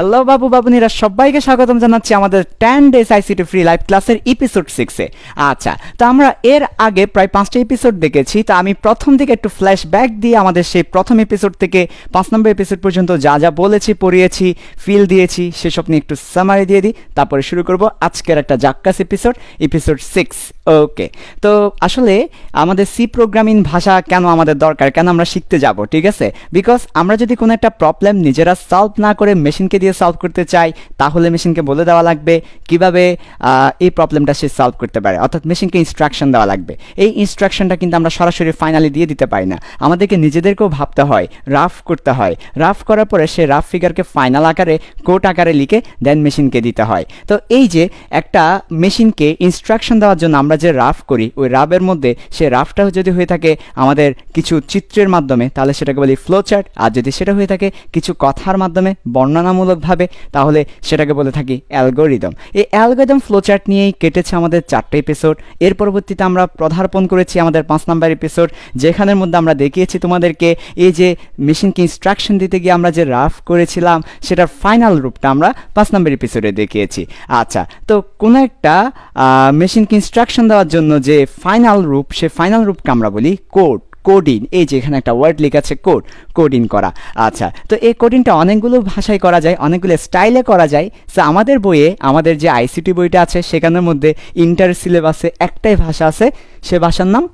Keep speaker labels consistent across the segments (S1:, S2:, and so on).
S1: Hello বাবু বাবুনিরা, সবাইকে স্বাগতম জানাচ্ছি আমাদের 10 ডেজ আইসিটি ফ্রি লাইভ ক্লাসের এপিসোড 6-এ। আচ্ছা, তো আমরা এর আগে প্রায় 5টা এপিসোড দেখেছি। তো আমি প্রথম থেকে একটু ফ্ল্যাশব্যাক দিয়ে আমাদের সেই প্রথম এপিসোড থেকে 5 নম্বর এপিসোড পর্যন্ত যা যা বলেছি, পড়িয়েছি, ফিল দিয়েছি, সেসব নিয়ে একটু সামারি দিয়ে দিই। তারপরে শুরু করব আজকের একটা জাক্কাস এপিসোড 6। ওকে, তো আসলে আমাদের সি প্রোগ্রামিং ভাষা কেন আমাদের দরকার, কেন আমরা শিখতে যাব, ঠিক আছে? বিকজ আমরা যদি কোনো একটা প্রবলেম নিজেরা সলভ না করে মেশিনকে দিয়ে সলভ করতে চাই, তাহলে মেশিনকে বলে দেওয়া লাগবে কিভাবে এই প্রবলেমটা সে সলভ করতে পারে, অর্থাৎ মেশিনকে ইনস্ট্রাকশন দেওয়া লাগবে। এই ইনস্ট্রাকশনটা কিন্তু আমরা সরাসরি ফাইনালি দিয়ে দিতে পারি না, আমাদেরকে নিজেদেরকেও ভাবতে হয়, রাফ করতে হয়। রাফ করার পরে সে রাফ ফিগারকে ফাইনাল আকারে, কোড আকারে লিখে দেন মেশিনকে দিতে হয়। তো এই যে একটা মেশিনকে ইনস্ট্রাকশন দেওয়ার জন্য আমরা যে রাফ করি, ওই রাফের মধ্যে সে রাফটা যদি হয়ে থাকে আমাদের কিছু চিত্রের মাধ্যমে, তাহলে সেটাকে বলি ফ্লো চার্ট। আর যদি সেটা হয়ে থাকে কিছু কথার মাধ্যমে, বর্ণনামূলকভাবে, তাহলে সেটাকে বলে থাকি অ্যালগোরিদম। এই অ্যালগোরিদম ফ্লো চার্ট নিয়েই কেটেছে আমাদের 4টে এপিসোড। এর পরবর্তীতে আমরা পদার্পণ করেছি আমাদের 5 নম্বর এপিসোড, যেখানের মধ্যে আমরা দেখিয়েছি তোমাদেরকে এই যে মেশিনকে ইনস্ট্রাকশন দিতে গিয়ে আমরা যে রাফ করেছিলাম, সেটার ফাইনাল রূপটা আমরা 5 নম্বর এপিসোডে দেখিয়েছি। আচ্ছা, তো কোনো একটা মেশিনকে ইনস্ট্রাকশন দেওয়ার জন্য যে ফাইনাল রূপ, সে ফাইনাল রূপকে আমরা বলি কোডিং। এই যে এখানে একটা ওয়ার্ড লেখা আছে কোডিং করা। আচ্ছা, তো এই কোডিংটা অনেকগুলো ভাষায় করা যায়, অনেকগুলো স্টাইলে করা যায়। সো আমাদের বইয়ে, আমাদের যে আইসিটি বইটা আছে, সেখানের মধ্যে ইন্টার সিলেবাসে একটাই ভাষা আছে, সে ভাষার নাম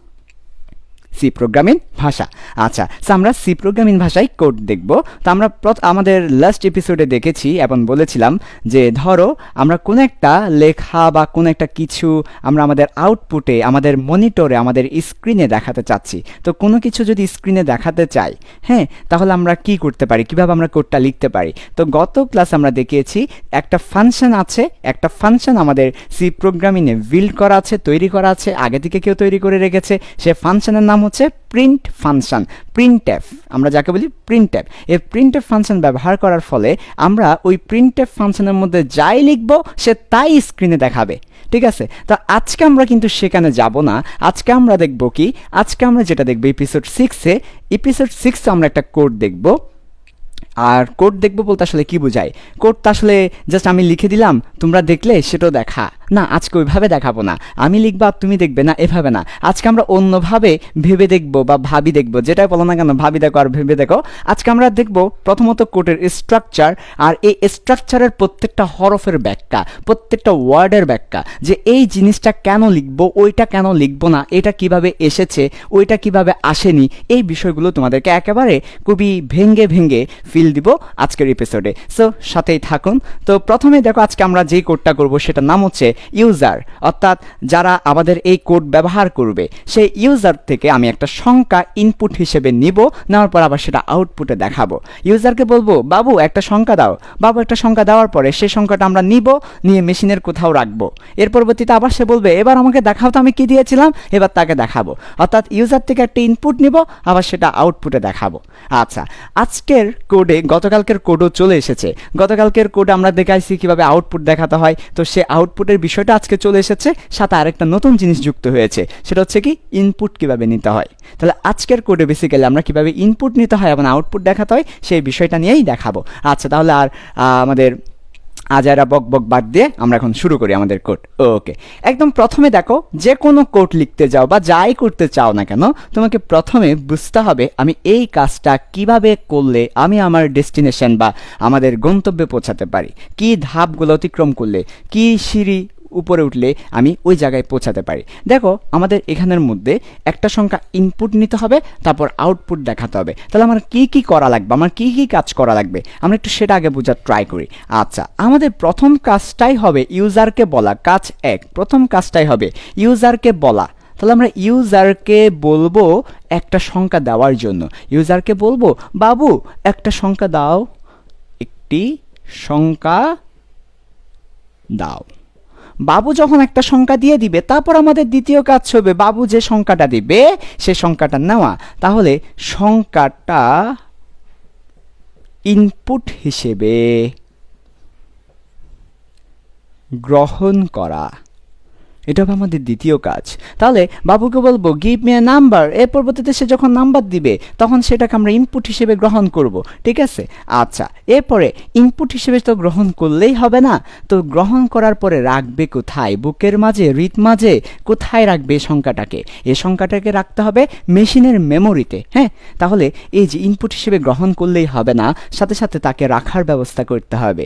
S1: সি প্রোগ্রামিং ভাষা। আচ্ছা, সো আমরা সি প্রোগ্রামিং ভাষায় কোড দেখব। তো আমরা আমাদের লাস্ট এপিসোডে দেখেছি এবং বলেছিলাম যে ধরো আমরা কোনো একটা লেখা বা কোনো একটা কিছু আমরা আমাদের আউটপুটে, আমাদের মনিটরে, আমাদের স্ক্রিনে দেখাতে চাচ্ছি। তো কোনো কিছু যদি স্ক্রিনে দেখাতে চাই, হ্যাঁ, তাহলে আমরা কি করতে পারি, কিভাবে আমরা কোডটা লিখতে পারি? তো গত ক্লাসে আমরা দেখিয়েছি একটা ফাংশন আছে, একটা ফাংশন আমাদের সি প্রোগ্রামিংয়ে বিল্ড করা আছে, তৈরি করা আছে, আগে থেকে কেউ তৈরি করে রেখেছে। সে ফাংশনের নাম হচ্ছে প্রিন্ট ফাংশন, প্রিন্টএফ, আমরা যাকে বলি প্রিন্টএফ। এই প্রিন্টএফ ফাংশন ব্যবহার করার ফলে আমরা ওই প্রিন্টএফ ফাংশনের মধ্যে যাই লিখব, সে তাই স্ক্রিনে দেখাবে, ঠিক আছে? তো আজকে আমরা কিন্তু সেখানে যাব না। আজকে আমরা দেখব কি, আজকে আমরা যেটা দেখব এপিসোড 6-এ আমরা একটা কোড দেখব। আর কোড দেখবো বলতে আসলে কি বোঝায়? কোড তো আসলে জাস্ট আমি লিখে দিলাম, তোমরা দেখলে সেটাও দেখা না। আজকে ওইভাবে দেখাবো না, আমি লিখবো আর তুমি দেখবে না, এভাবে না। আজকে আমরা অন্যভাবে ভেবে দেখবো বা ভাবি দেখবো, যেটাই বলো না কেন, ভাবি দেখো আর ভেবে দেখো। আজকে আমরা দেখবো প্রথমত কোডের স্ট্রাকচার, আর এই স্ট্রাকচারের প্রত্যেকটা হরফের ব্যাখ্যা, প্রত্যেকটা ওয়ার্ডের ব্যাখ্যা, যে এই জিনিসটা কেন লিখবো, ওইটা কেন লিখবো না, এটা কিভাবে এসেছে, ওইটা কিভাবে আসেনি, এই বিষয়গুলো তোমাদেরকে একেবারে খুবই ভেঙ্গে ভেঙ্গে ফিল দিব আজকের এপিসোডে। সো সাথেই থাকুন। তো প্রথমে দেখো, আজকে আমরা যেই কোডটা করব সেটার নাম হচ্ছে ইউজার, অর্থাৎ যারা আমাদের এই কোড ব্যবহার করবে, সেই ইউজার থেকে আমি একটা সংখ্যা ইনপুট হিসেবে নিব, নেওয়ার পর আবার সেটা আউটপুটে দেখাবো। ইউজারকে বলবো, বাবু একটা সংখ্যা দাও। বাবু একটা সংখ্যা দেওয়ার পরে সেই সংখ্যাটা আমরা নিব, নিয়ে মেশিনের কোথাও রাখবো। এর পরবর্তীতে আবার সে বলবে, এবার আমাকে দেখাও তো আমি কি দিয়েছিলাম, এবার তাকে দেখাবো। অর্থাৎ ইউজার থেকে একটা ইনপুট নিব, আবার সেটা আউটপুটে দেখাবো। আচ্ছা, আজকের কোডে গতকালকের কোডও চলে এসেছে। গতকালকের কোডে আমরা দেখাইছি কিভাবে আউটপুট দেখাতে হয়। তো সে আউটপুটের বিষয়টা আজকে চলে এসেছে, সাথে আরেকটা নতুন জিনিস যুক্ত হয়েছে, সেটা হচ্ছে কি ইনপুট কিভাবে নিতে হয়। তাহলে আজকের কোডে বেসিক্যালি আমরা কিভাবে ইনপুট নিতে হয় এবং আউটপুট দেখাতে হয়, সেই বিষয়টা নিয়েই দেখাবো। আচ্ছা, তাহলে আর আমাদের আজারা বক বক বাদ দিয়ে আমরা এখন শুরু করি আমাদের কোড। ওকে, একদম প্রথমে দেখো, যে কোনো কোড লিখতে যাও বা যাই করতে চাও না কেন, তোমাকে প্রথমে বুঝতে হবে আমি এই কাজটা কিভাবে করলে আমি আমার ডেস্টিনেশন বা আমাদের গন্তব্যে পৌঁছাতে পারি, কি ধাপগুলো অতিক্রম করলে, কি সিঁড়ি উপরে উঠলে আমি ওই জায়গায় পৌঁছাতে পারি। দেখো, আমাদের এখানের মধ্যে একটা সংখ্যা ইনপুট নিতে হবে, তারপর আউটপুট দেখাতে হবে। তাহলে আমার কি কি করা লাগবে, আমার কি কি কাজ করা লাগবে, আমরা একটু সেটা আগে বোঝার ট্রাই করি। আচ্ছা, আমাদের প্রথম কাজটাই হবে ইউজারকে বলা। কাজ 1, প্রথম কাজটাই হবে ইউজারকে বলা। তাহলে আমরা ইউজারকে বলবো একটা সংখ্যা দেওয়ার জন্য। ইউজারকে বলবো, বাবু একটা সংখ্যা দাও, একটি সংখ্যা দাও। বাবু যখন একটা সংখ্যা দিয়ে দিবে, তারপর আমাদের দ্বিতীয় কাজ হবে বাবু যে সংখ্যাটা দিবে সে সংখ্যাটা নেওয়া। তাহলে সংখ্যাটা ইনপুট হিসেবে গ্রহণ করা, এটা হবে আমাদের দ্বিতীয় কাজ। তাহলে বাবুকে বলবো গিভ মি এ নাম্বার, এর পরবর্তীতে সে যখন নাম্বার দিবে তখন সেটাকে আমরা ইনপুট হিসেবে গ্রহণ করব, ঠিক আছে। আচ্ছা, এরপরে ইনপুট হিসেবে তো গ্রহণ করলেই হবে না, তো গ্রহণ করার পরে রাখবে কোথায়? বুকের মাঝে, হৃদ মাঝে, কোথায় রাখবে এই সংখ্যাটাকে? এই সংখ্যাটাকে রাখতে হবে মেশিনের মেমোরিতে। হ্যাঁ, তাহলে এই যে ইনপুট হিসেবে গ্রহণ করলেই হবে না, সাথে সাথে তাকে রাখার ব্যবস্থা করতে হবে,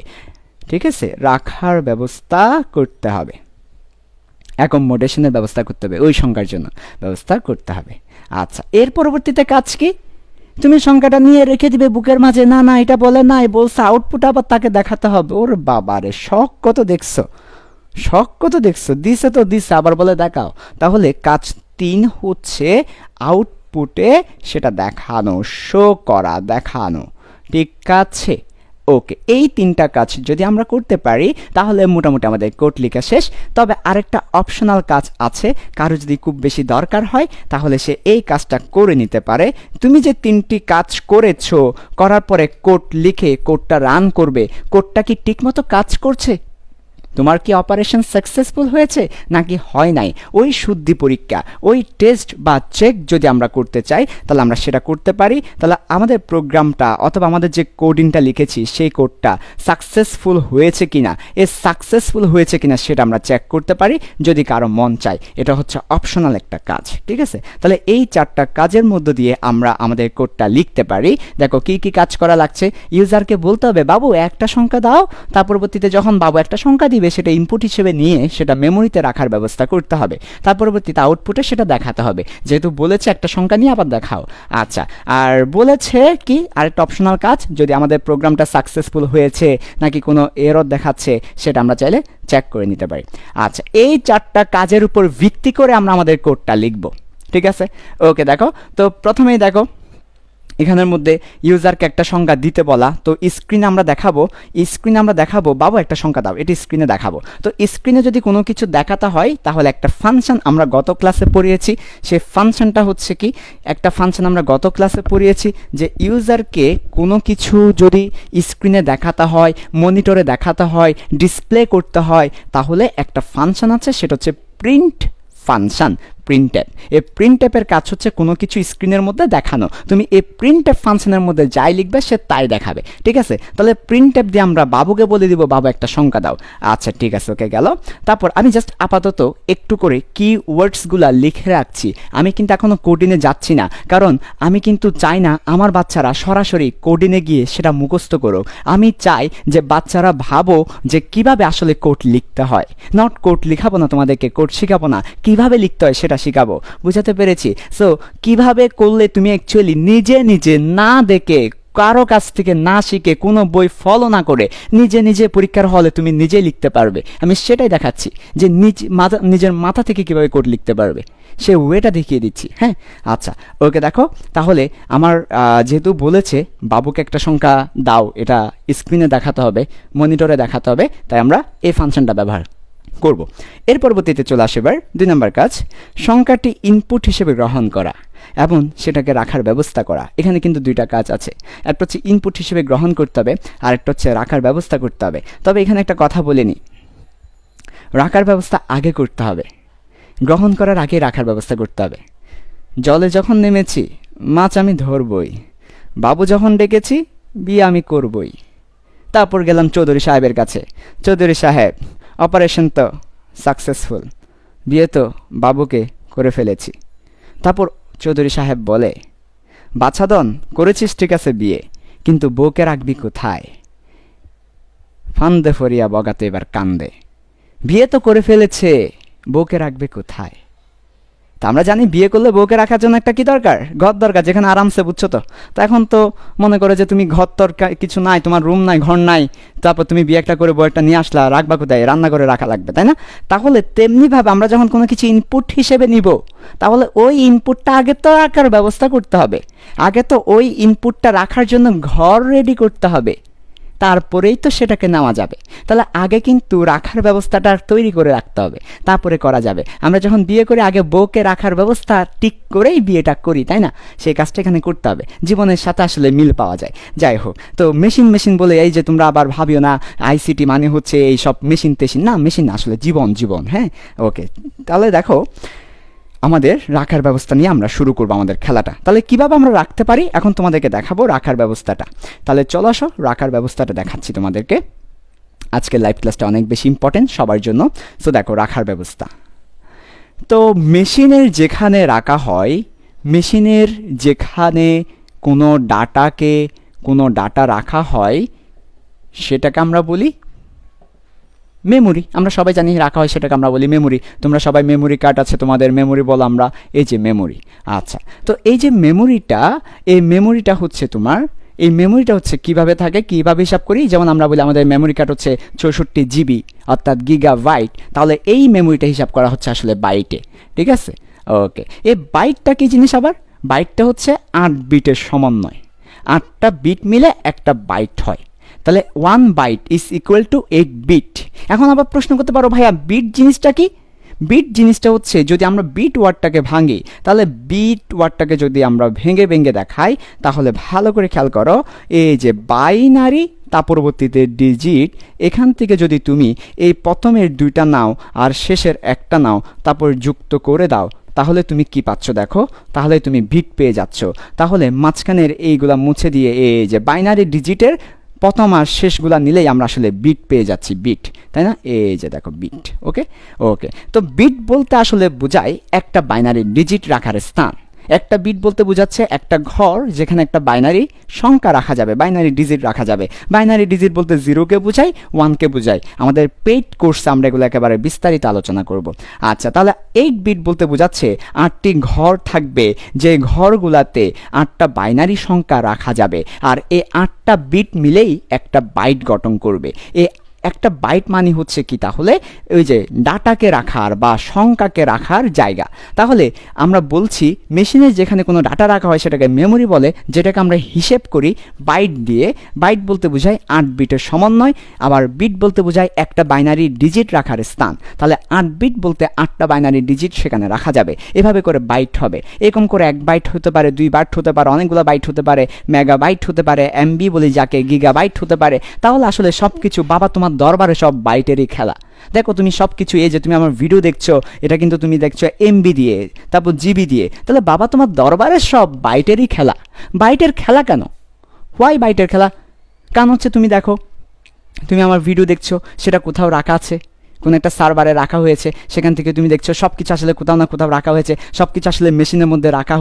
S1: ঠিক আছে, রাখার ব্যবস্থা করতে হবে, অ্যাকোমোডেশনের ব্যবস্থা করতে হবে, ওই সংখ্যার জন্য ব্যবস্থা করতে হবে। আচ্ছা, এর পরবর্তীতে কাজ কি? তুমি সংখ্যাটা নিয়ে রেখে দিবে বুকের মাঝে। না না, এটা বলে নাই, বলছে আউটপুট আবার তাকে দেখাতে হবে। ওর বাবারে, শখ কত দেখছো, শখ কত দেখছো, দিছে তো দিছে, আবার বলে দেখাও। তাহলে কাজ 3 হচ্ছে আউটপুটে সেটা দেখানো, শো করা, দেখানো, ঠিক আছে। ওকে, এই 3টা কাজ যদি আমরা করতে পারি তাহলে মোটামুটি আমাদের কোড লেখা শেষ। তবে আরেকটা অপশনাল কাজ আছে, কারো যদি খুব বেশি দরকার হয় তাহলে সে এই কাজটা করে নিতে পারে। তুমি যে 3টি কাজ করেছো, করার পরে কোড লিখে কোডটা রান করবে, কোডটা কি ঠিকমতো কাজ করছে, তোমার কি অপারেশন সাকসেসফুল হয়েছে নাকি হয় নাই, ওই শুদ্ধি পরীক্ষা, ওই টেস্ট বা চেক যদি আমরা করতে চাই তাহলে আমরা সেটা করতে পারি। তাহলে আমাদের প্রোগ্রামটা অথবা আমাদের যে কোডিংটা লিখেছি সেই কোডটা সাকসেসফুল হয়েছে কিনা, সাকসেসফুল হয়েছে কিনা সেটা আমরা চেক করতে পারি যদি কারো মন চায়। এটা হচ্ছে অপশনাল একটা কাজ, ঠিক আছে। তাহলে এই 4টা কাজের মধ্য দিয়ে আমরা আমাদের কোডটা লিখতে পারি। দেখো কি কি কাজ করা লাগছে। ইউজারকে বলতে হবে বাবু একটা সংখ্যা দাও, তার পরবর্তীতে যখন বাবু একটা সংখ্যা দিবে সেটা ইনপুট হিসেবে নিয়ে সেটা মেমোরিতে রাখার ব্যবস্থা করতে হবে। তার পরবর্তীতে আউটপুটে সেটা দেখাতে হবে, যেহেতু বলেছে একটা সংখ্যা নিয়ে আবার দেখাও। আচ্ছা, আর বলেছে কি আরেকটা অপশনাল কাজ, যদি আমাদের প্রোগ্রামটা সাকসেসফুল হয়েছে নাকি কোনো এরর দেখাচ্ছে সেটা আমরা চাইলে চেক করে নিতে পারি। আচ্ছা, এই 4টা কাজের উপর ভিত্তি করে আমরা আমাদের কোডটা লিখব, ঠিক আছে। ওকে, দেখো তো প্রথমেই দেখো এখানের মধ্যে ইউজারকে একটা সংখ্যা দিতে বলা, তো স্ক্রিনে আমরা দেখাবো বাবু একটা সংখ্যা দাও, এটি স্ক্রিনে দেখাবো। তো স্ক্রিনে যদি কোনো কিছু দেখাতে হয় তাহলে একটা ফাংশন আমরা গত ক্লাসে পড়িয়েছি, সেই ফাংশনটা হচ্ছে কি, একটা ফাংশন আমরা গত ক্লাসে পড়িয়েছি যে ইউজারকে কোনো কিছু যদি স্ক্রিনে দেখাতে হয়, মনিটরে দেখাতে হয়, ডিসপ্লে করতে হয়, তাহলে একটা ফাংশন আছে, সেটা হচ্ছে প্রিন্ট ফাংশন, প্রিন্টএপ। এই প্রিন্টএপের কাজ হচ্ছে কোনো কিছু স্ক্রিনের মধ্যে দেখানো। তুমি এই প্রিন্টএপ ফাংশনের মধ্যে যাই লিখবে সে তাই দেখাবে, ঠিক আছে। তাহলে প্রিন্টএপ দিয়ে আমরা বাবুকে বলে দিব বাবু একটা সংখ্যা দাও। আচ্ছা, ঠিক আছে, ওকে গেল। তারপর আমি জাস্ট আপাতত একটু করে কি ওয়ার্ডসগুলো লিখে রাখছি, আমি কিন্তু এখনো কোডিনে যাচ্ছি না, কারণ আমি কিন্তু চাই না আমার বাচ্চারা সরাসরি কোডিনে গিয়ে সেটা মুখস্থ করুক। আমি চাই যে বাচ্চারা ভাবো যে কিভাবে আসলে কোড লিখতে হয়, নট কোড লিখাবো না তোমাদেরকে, কোড শিখাবো না, কিভাবে লিখতে হয় সেটা শিখাবো। বুঝাতে পেরেছি? সো কিভাবে করলে তুমি অ্যাকচুয়ালি নিজে নিজে না দেখে, কারো কাছ থেকে না শিখে, কোনো বই ফলো না করে নিজে নিজে পরীক্ষার হলে তুমি নিজে লিখতে পারবে। আমি সেটাই দেখাচ্ছি যে নিজের মাথা থেকে কিভাবে কোড লিখতে পারবে, সে ওয়েটা দেখিয়ে দিচ্ছি। হ্যাঁ, আচ্ছা, ওকে দেখো তাহলে আমার যেহেতু বলেছে বাবুকে একটা সংখ্যা দাও, এটা স্ক্রিনে দেখাতে হবে, মনিটরে দেখাতে হবে, তাই আমরা এই ফাংশনটা ব্যবহার করব। এর পরবর্তীতে চলে আসে এবার 2 নম্বর কাজ, সংখ্যাটি ইনপুট হিসেবে গ্রহণ করা এবং সেটাকে রাখার ব্যবস্থা করা। এখানে কিন্তু 2টা কাজ আছে, একটা হচ্ছে ইনপুট হিসেবে গ্রহণ করতে হবে, আর একটা হচ্ছে রাখার ব্যবস্থা করতে হবে। তবে এখানে একটা কথা বলে নিই, রাখার ব্যবস্থা আগে করতে হবে, গ্রহণ করার আগে রাখার ব্যবস্থা করতে হবে। জলে যখন নেমেছি মাছ আমি ধরবই, বাবু যখন ডেকেছি বিয়ে আমি করবই। তারপর গেলাম চৌধুরী সাহেবের কাছে, চৌধুরী সাহেব অপারেশন তো সাকসেসফুল, বিয়ে তো বাবুকে করে ফেলেছি। তারপর চৌধুরী সাহেব বলে, বাছাদন করেছিস ঠিক আছে বিয়ে, কিন্তু বউকে রাখবি কোথায়? ফান্দে ফরিয়া বগাতে এবার কান্দে, বিয়ে তো করে ফেলেছে, বউকে রাখবে কোথায়? তা আমরা জানি বিয়ে করলে বউকে রাখার জন্য একটা কি দরকার, ঘর দরকার, যেখানে আরামসে, বুঝছো তো। তো এখন তো মনে করে যে তুমি ঘর তরকার কিছু নাই, তোমার রুম নাই, ঘর নাই, তারপর তুমি বিয়ে একটা করে বউ একটা নিয়ে আসলা, রাখবা কোথায়? রান্না করে রাখা লাগবে, তাই না? তাহলে তেমনিভাবে আমরা যখন কোনো কিছু ইনপুট হিসেবে নিব, তাহলে ওই ইনপুটটা আগে তো রাখার ব্যবস্থা করতে হবে, আগে তো ওই ইনপুটটা রাখার জন্য ঘর রেডি করতে হবে, তারপরেই তো সেটাকে নেওয়া যাবে। তাহলে আগে কিন্তু রাখার ব্যবস্থাটা তৈরি করে রাখতে হবে, তারপরে করা যাবে। আমরা যখন বিয়ে করি আগে বউকে রাখার ব্যবস্থা ঠিক করেই বিয়েটা করি, তাই না? সেই কাজটা এখানে করতে হবে, জীবনের সাথে আসলে মিল পাওয়া যায়। যাই হোক, তো মেশিন বলে এই যে তোমরা আবার ভাবিও না আইসিটি মানে হচ্ছে এই সব মেশিন টেশিন, না, মেশিন না, আসলে জীবন। হ্যাঁ, ওকে। তাহলে দেখো, আমাদের রাখার ব্যবস্থা নিয়ে আমরা শুরু করবো আমাদের খেলাটা। তাহলে কিভাবে আমরা রাখতে পারি এখন তোমাদেরকে দেখাবো রাখার ব্যবস্থাটা। তাহলে চলো আসো, রাখার ব্যবস্থাটা দেখাচ্ছি তোমাদেরকে। আজকের লাইভ ক্লাসটা অনেক বেশি ইম্পর্টেন্ট সবার জন্য। সো দেখো, রাখার ব্যবস্থা। তো মেশিনের যেখানে রাখা হয়, মেশিনের যেখানে কোনো ডাটা রাখা হয়, সেটাকে আমরা বলি মেমোরি। আমরা সবাই জানি রাখা হয়, সেটাকে আমরা বলি মেমোরি। তোমরা সবাই মেমোরি কার্ড আছে তোমাদের, মেমোরি বলো আমরা, এই যে মেমোরি। আচ্ছা, তো এই যে মেমোরিটা, এই মেমোরিটা হচ্ছে কিভাবে থাকে, কিভাবে হিসাব করি? যেমন আমরা বলি আমাদের মেমোরি কার্ড হচ্ছে 64 জিবি, অর্থাৎ গিগাবাইট। তাহলে এই মেমোরিটা হিসাব করা হচ্ছে আসলে বাইটে, ঠিক আছে? ওকে, এই বাইটটা কি জিনিস আবার? বাইটটা হচ্ছে 8 বিটের সমন্বয়। 8টা বিট মিলে একটা বাইট হয়। তাহলে 1 byte is equal to 8 bit. এখন আবার প্রশ্ন করতে পারো, ভাইয়া বিট জিনিসটা কি? বিট জিনিসটা হচ্ছে, যদি আমরা বিট ওয়ার্ডটাকে ভাঙি, তাহলে বিট ওয়ার্ডটাকে যদি আমরা ভেঙে দেখাই, তাহলে ভালো করে খেয়াল করো, এই যে বাইনারি, তা পরবর্তীতে ডিজিট, এখান থেকে যদি তুমি এই প্রথমের 2টা নাও আর শেষের একটা নাও, তারপর যুক্ত করে দাও, তাহলে তুমি কি পাচ্ছ দেখো, তাহলে তুমি বিট পেয়ে যাচ্ছ। তাহলে মাঝখানের এইগুলা মুছে দিয়ে এই যে বাইনারি ডিজিটের প্রথম আর শেষগুলা নিলেই আমরা আসলে বিট পেয়ে যাচ্ছি, বিট, তাই না? এই যে দেখো বিট। ওকে, তো বিট বলতে আসলে বোঝায় একটা বাইনারি ডিজিট রাখার স্থান। একটা বিট বলতে বোঝাচ্ছে একটা ঘর যেখানে একটা বাইনারি সংখ্যা রাখা যাবে, বাইনারি ডিজিট রাখা যাবে। বাইনারি ডিজিট বলতে 0কে বোঝায়, 1কে বোঝায়। আমাদের পেইড কোর্সে আমরা এগুলো একেবারে বিস্তারিত আলোচনা করব। আচ্ছা, তাহলে 8 বিট বলতে বোঝাচ্ছে 8টি ঘর থাকবে, যে ঘরগুলাতে 8টা বাইনারি সংখ্যা রাখা যাবে, আর এই 8টা বিট মিলেই একটা বাইট গঠন করবে। এই একটা বাইট মানে হচ্ছে কি, তাহলে ওই যে ডাটাকে রাখার বা সংখ্যাকে রাখার জায়গা। তাহলে আমরা বলছি মেশিনে যেখানে কোনো ডাটা রাখা হয় সেটাকে মেমোরি বলে, যেটাকে আমরা হিসেব করি বাইট দিয়ে। বাইট বলতে বোঝায় 8 বিটের সমন্বয়, আবার বিট বলতে বোঝায় একটা বাইনারি ডিজিট রাখার স্থান। তাহলে 8 বিট বলতে 8টা বাইনারি ডিজিট সেখানে রাখা যাবে। এভাবে করে বাইট হবে। এরকম করে 1 বাইট হতে পারে, 2 বাইট হতে পারে, অনেকগুলো বাইট হতে পারে, মেগাবাইট হতে পারে, এমবি বলি যাকে, গিগাবাইট হতে পারে। তাহলে আসলে সব কিছু বাবা তোমার দরবারে সব বাইটেরই খেলা। দেখো, তুমি সব কিছু, এই যে তুমি আমার ভিডিও দেখছো, এটা কিন্তু তুমি দেখছো এমবি দিয়ে, তারপর জিবি দিয়ে। তাহলে বাবা তোমার দরবারে সব বাইটেরই খেলা। বাইটের খেলা কেন? হোয়াই বাইটের খেলা? কারণ হচ্ছে, তুমি দেখো, তুমি আমার ভিডিও দেখছো, সেটা কোথাও রাখা আছে, কোনো একটা সার্ভারে রাখা হয়েছে, সেখান থেকে তুমি দেখছো সব কিছু আসলে কোথাও না কোথাও রাখা হয়েছে, সব কিছু আসলে মেশিনের মধ্যে রাখা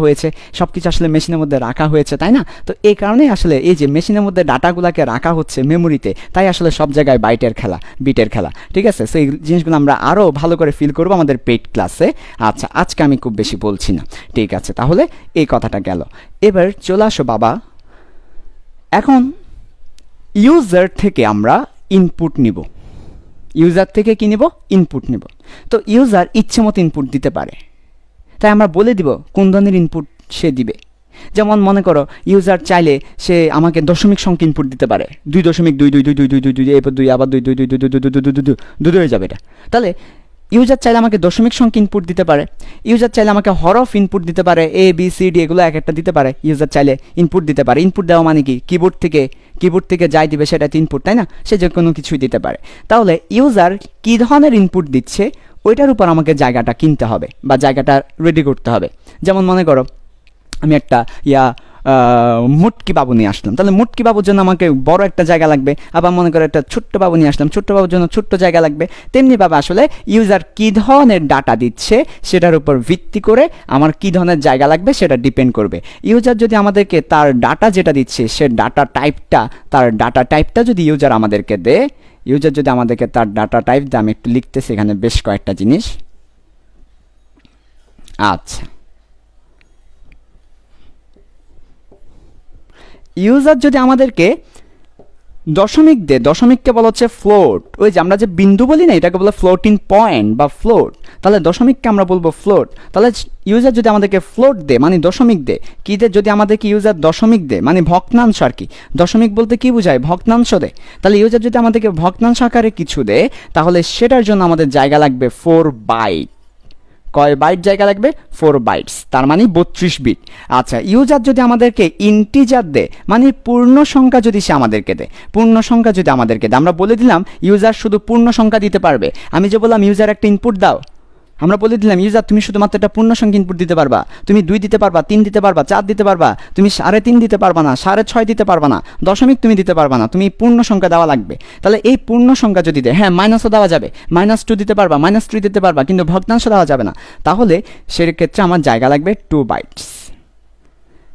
S1: হয়েছে, তাই না? তো এই কারণেই আসলে এই যে মেশিনের মধ্যে ডাটাগুলোকে রাখা হচ্ছে মেমোরিতে, তাই আসলে সব জায়গায় বাইটের খেলা, বিটের খেলা, ঠিক আছে? সো এই জিনিসগুলো আমরা আরও ভালো করে ফিল করবো আমাদের পেইড ক্লাসে। আচ্ছা, আজকে আমি খুব বেশি বলছি না, ঠিক আছে? তাহলে এই কথাটা গেল। এবার চলে আসো বাবা, এখন ইউজার থেকে আমরা ইনপুট নিব। ইউজার থেকে কি নিব? ইনপুট নিব। তো ইউজার ইচ্ছে মতো ইনপুট দিতে পারে, তাই আমরা বলে দিব কোন ধরনের ইনপুট সে দিবে। যেমন মনে করো, ইউজার চাইলে সে আমাকে দশমিক সংখ্যা ইনপুট দিতে পারে, 2.2222222 এরপর 2 আবার 2 হয়ে যাবে এটা। তাহলে ইউজার চাইলে আমাকে দশমিক সংখ্যা ইনপুট দিতে পারে, ইউজার চাইলে আমাকে হরফ ইনপুট দিতে পারে, এ বি সি ডি এগুলো এক একটা দিতে পারে। ইউজার চাইলে ইনপুট দিতে পারে। ইনপুট দেওয়া মানে কি? কিবোর্ড থেকে যাই দিবে সেটা ইনপুট, তাই না? সে যে কোনো কিছুই দিতে পারে। তাহলে ইউজার কী ধরনের ইনপুট দিচ্ছে ওইটার উপর আমাকে জায়গাটা কিনতে হবে বা জায়গাটা রেডি করতে হবে। যেমন মনে করো, আমি একটা মুটকি বাবু নিয়ে আসলাম, তাহলে মুটকি বাবুর জন্য আমাকে বড় একটা জায়গা লাগবে। আবার মনে করো একটা ছোট্ট বাবু নিয়ে আসলাম, ছোট্ট বাবুর জন্য ছোট্ট জায়গা লাগবে। তেমনিভাবে আসলে ইউজার কী ধরনের ডাটা দিচ্ছে সেটার উপর ভিত্তি করে আমার কী ধরনের জায়গা লাগবে সেটা ডিপেন্ড করবে। ইউজার যদি আমাদেরকে তার ডাটা যেটা দিচ্ছে সে তার ডাটা টাইপটা যদি ইউজার আমাদেরকে দেয়, ইউজার যদি আমাদেরকে তার ডাটা টাইপ দেয়, আমি একটু লিখতেছি এখানে বেশ কয়েকটা জিনিস। আচ্ছা, ইউজার যদি আমাদেরকে দশমিক দে, দশমিককে বলা হচ্ছে ফ্লোট। ওই যে আমরা যে বিন্দু বলি না, এটাকে বলে ফ্লোটিং পয়েন্ট বা ফ্লোট। তাহলে দশমিককে আমরা বলবো ফ্লোট। তাহলে ইউজার যদি আমাদেরকে ফ্লোট দে মানে দশমিক দে, কি দে যদি আমাদেরকে ইউজার দশমিক দে মানে ভগ্নাংশ আর কি। দশমিক বলতে কি বোঝায়? ভগ্নাংশ দে। তাহলে ইউজার যদি আমাদেরকে ভগ্নাংশ আকারে কিছু দে, তাহলে সেটার জন্য আমাদের জায়গা লাগবে 4 বাইট। কয় বাইট জায়গা লাগবে? 4 বাইটস, তার মানে 32 বিট। আচ্ছা, ইউজার যদি আমাদেরকে ইন্টিজার দে মানে পূর্ণ সংখ্যা যদি সে আমাদেরকে দেয়, পূর্ণ সংখ্যা যদি আমাদেরকে দেয়, আমরা বলে দিলাম ইউজার শুধু পূর্ণ সংখ্যা দিতে পারবে। আমি যে বললাম ইউজার একটা ইনপুট দাও, আমরা বলে দিলাম ইউজার তুমি শুধুমাত্র একটা পূর্ণ সংখ্যা ইনপুট দিতে পারবা, তুমি 2 দিতে পারবা, 3 দিতে পারবা, 4 দিতে পারবা, তুমি 3.5 দিতে পারবা না, 6.5 দিতে পারবা না, দশমিক তুমি দিতে পারবা না, তুমি পূর্ণ সংখ্যা দেওয়া লাগবে। তাহলে এই পূর্ণ সংখ্যা যদি দেয়, হ্যাঁ মাইনাসও দেওয়া যাবে, -2 দিতে পারবা, -3 দিতে পারবা, কিন্তু ভগ্নাংশ দেওয়া যাবে না। তাহলে সেক্ষেত্রে আমার জায়গা লাগবে 2 বাইটস।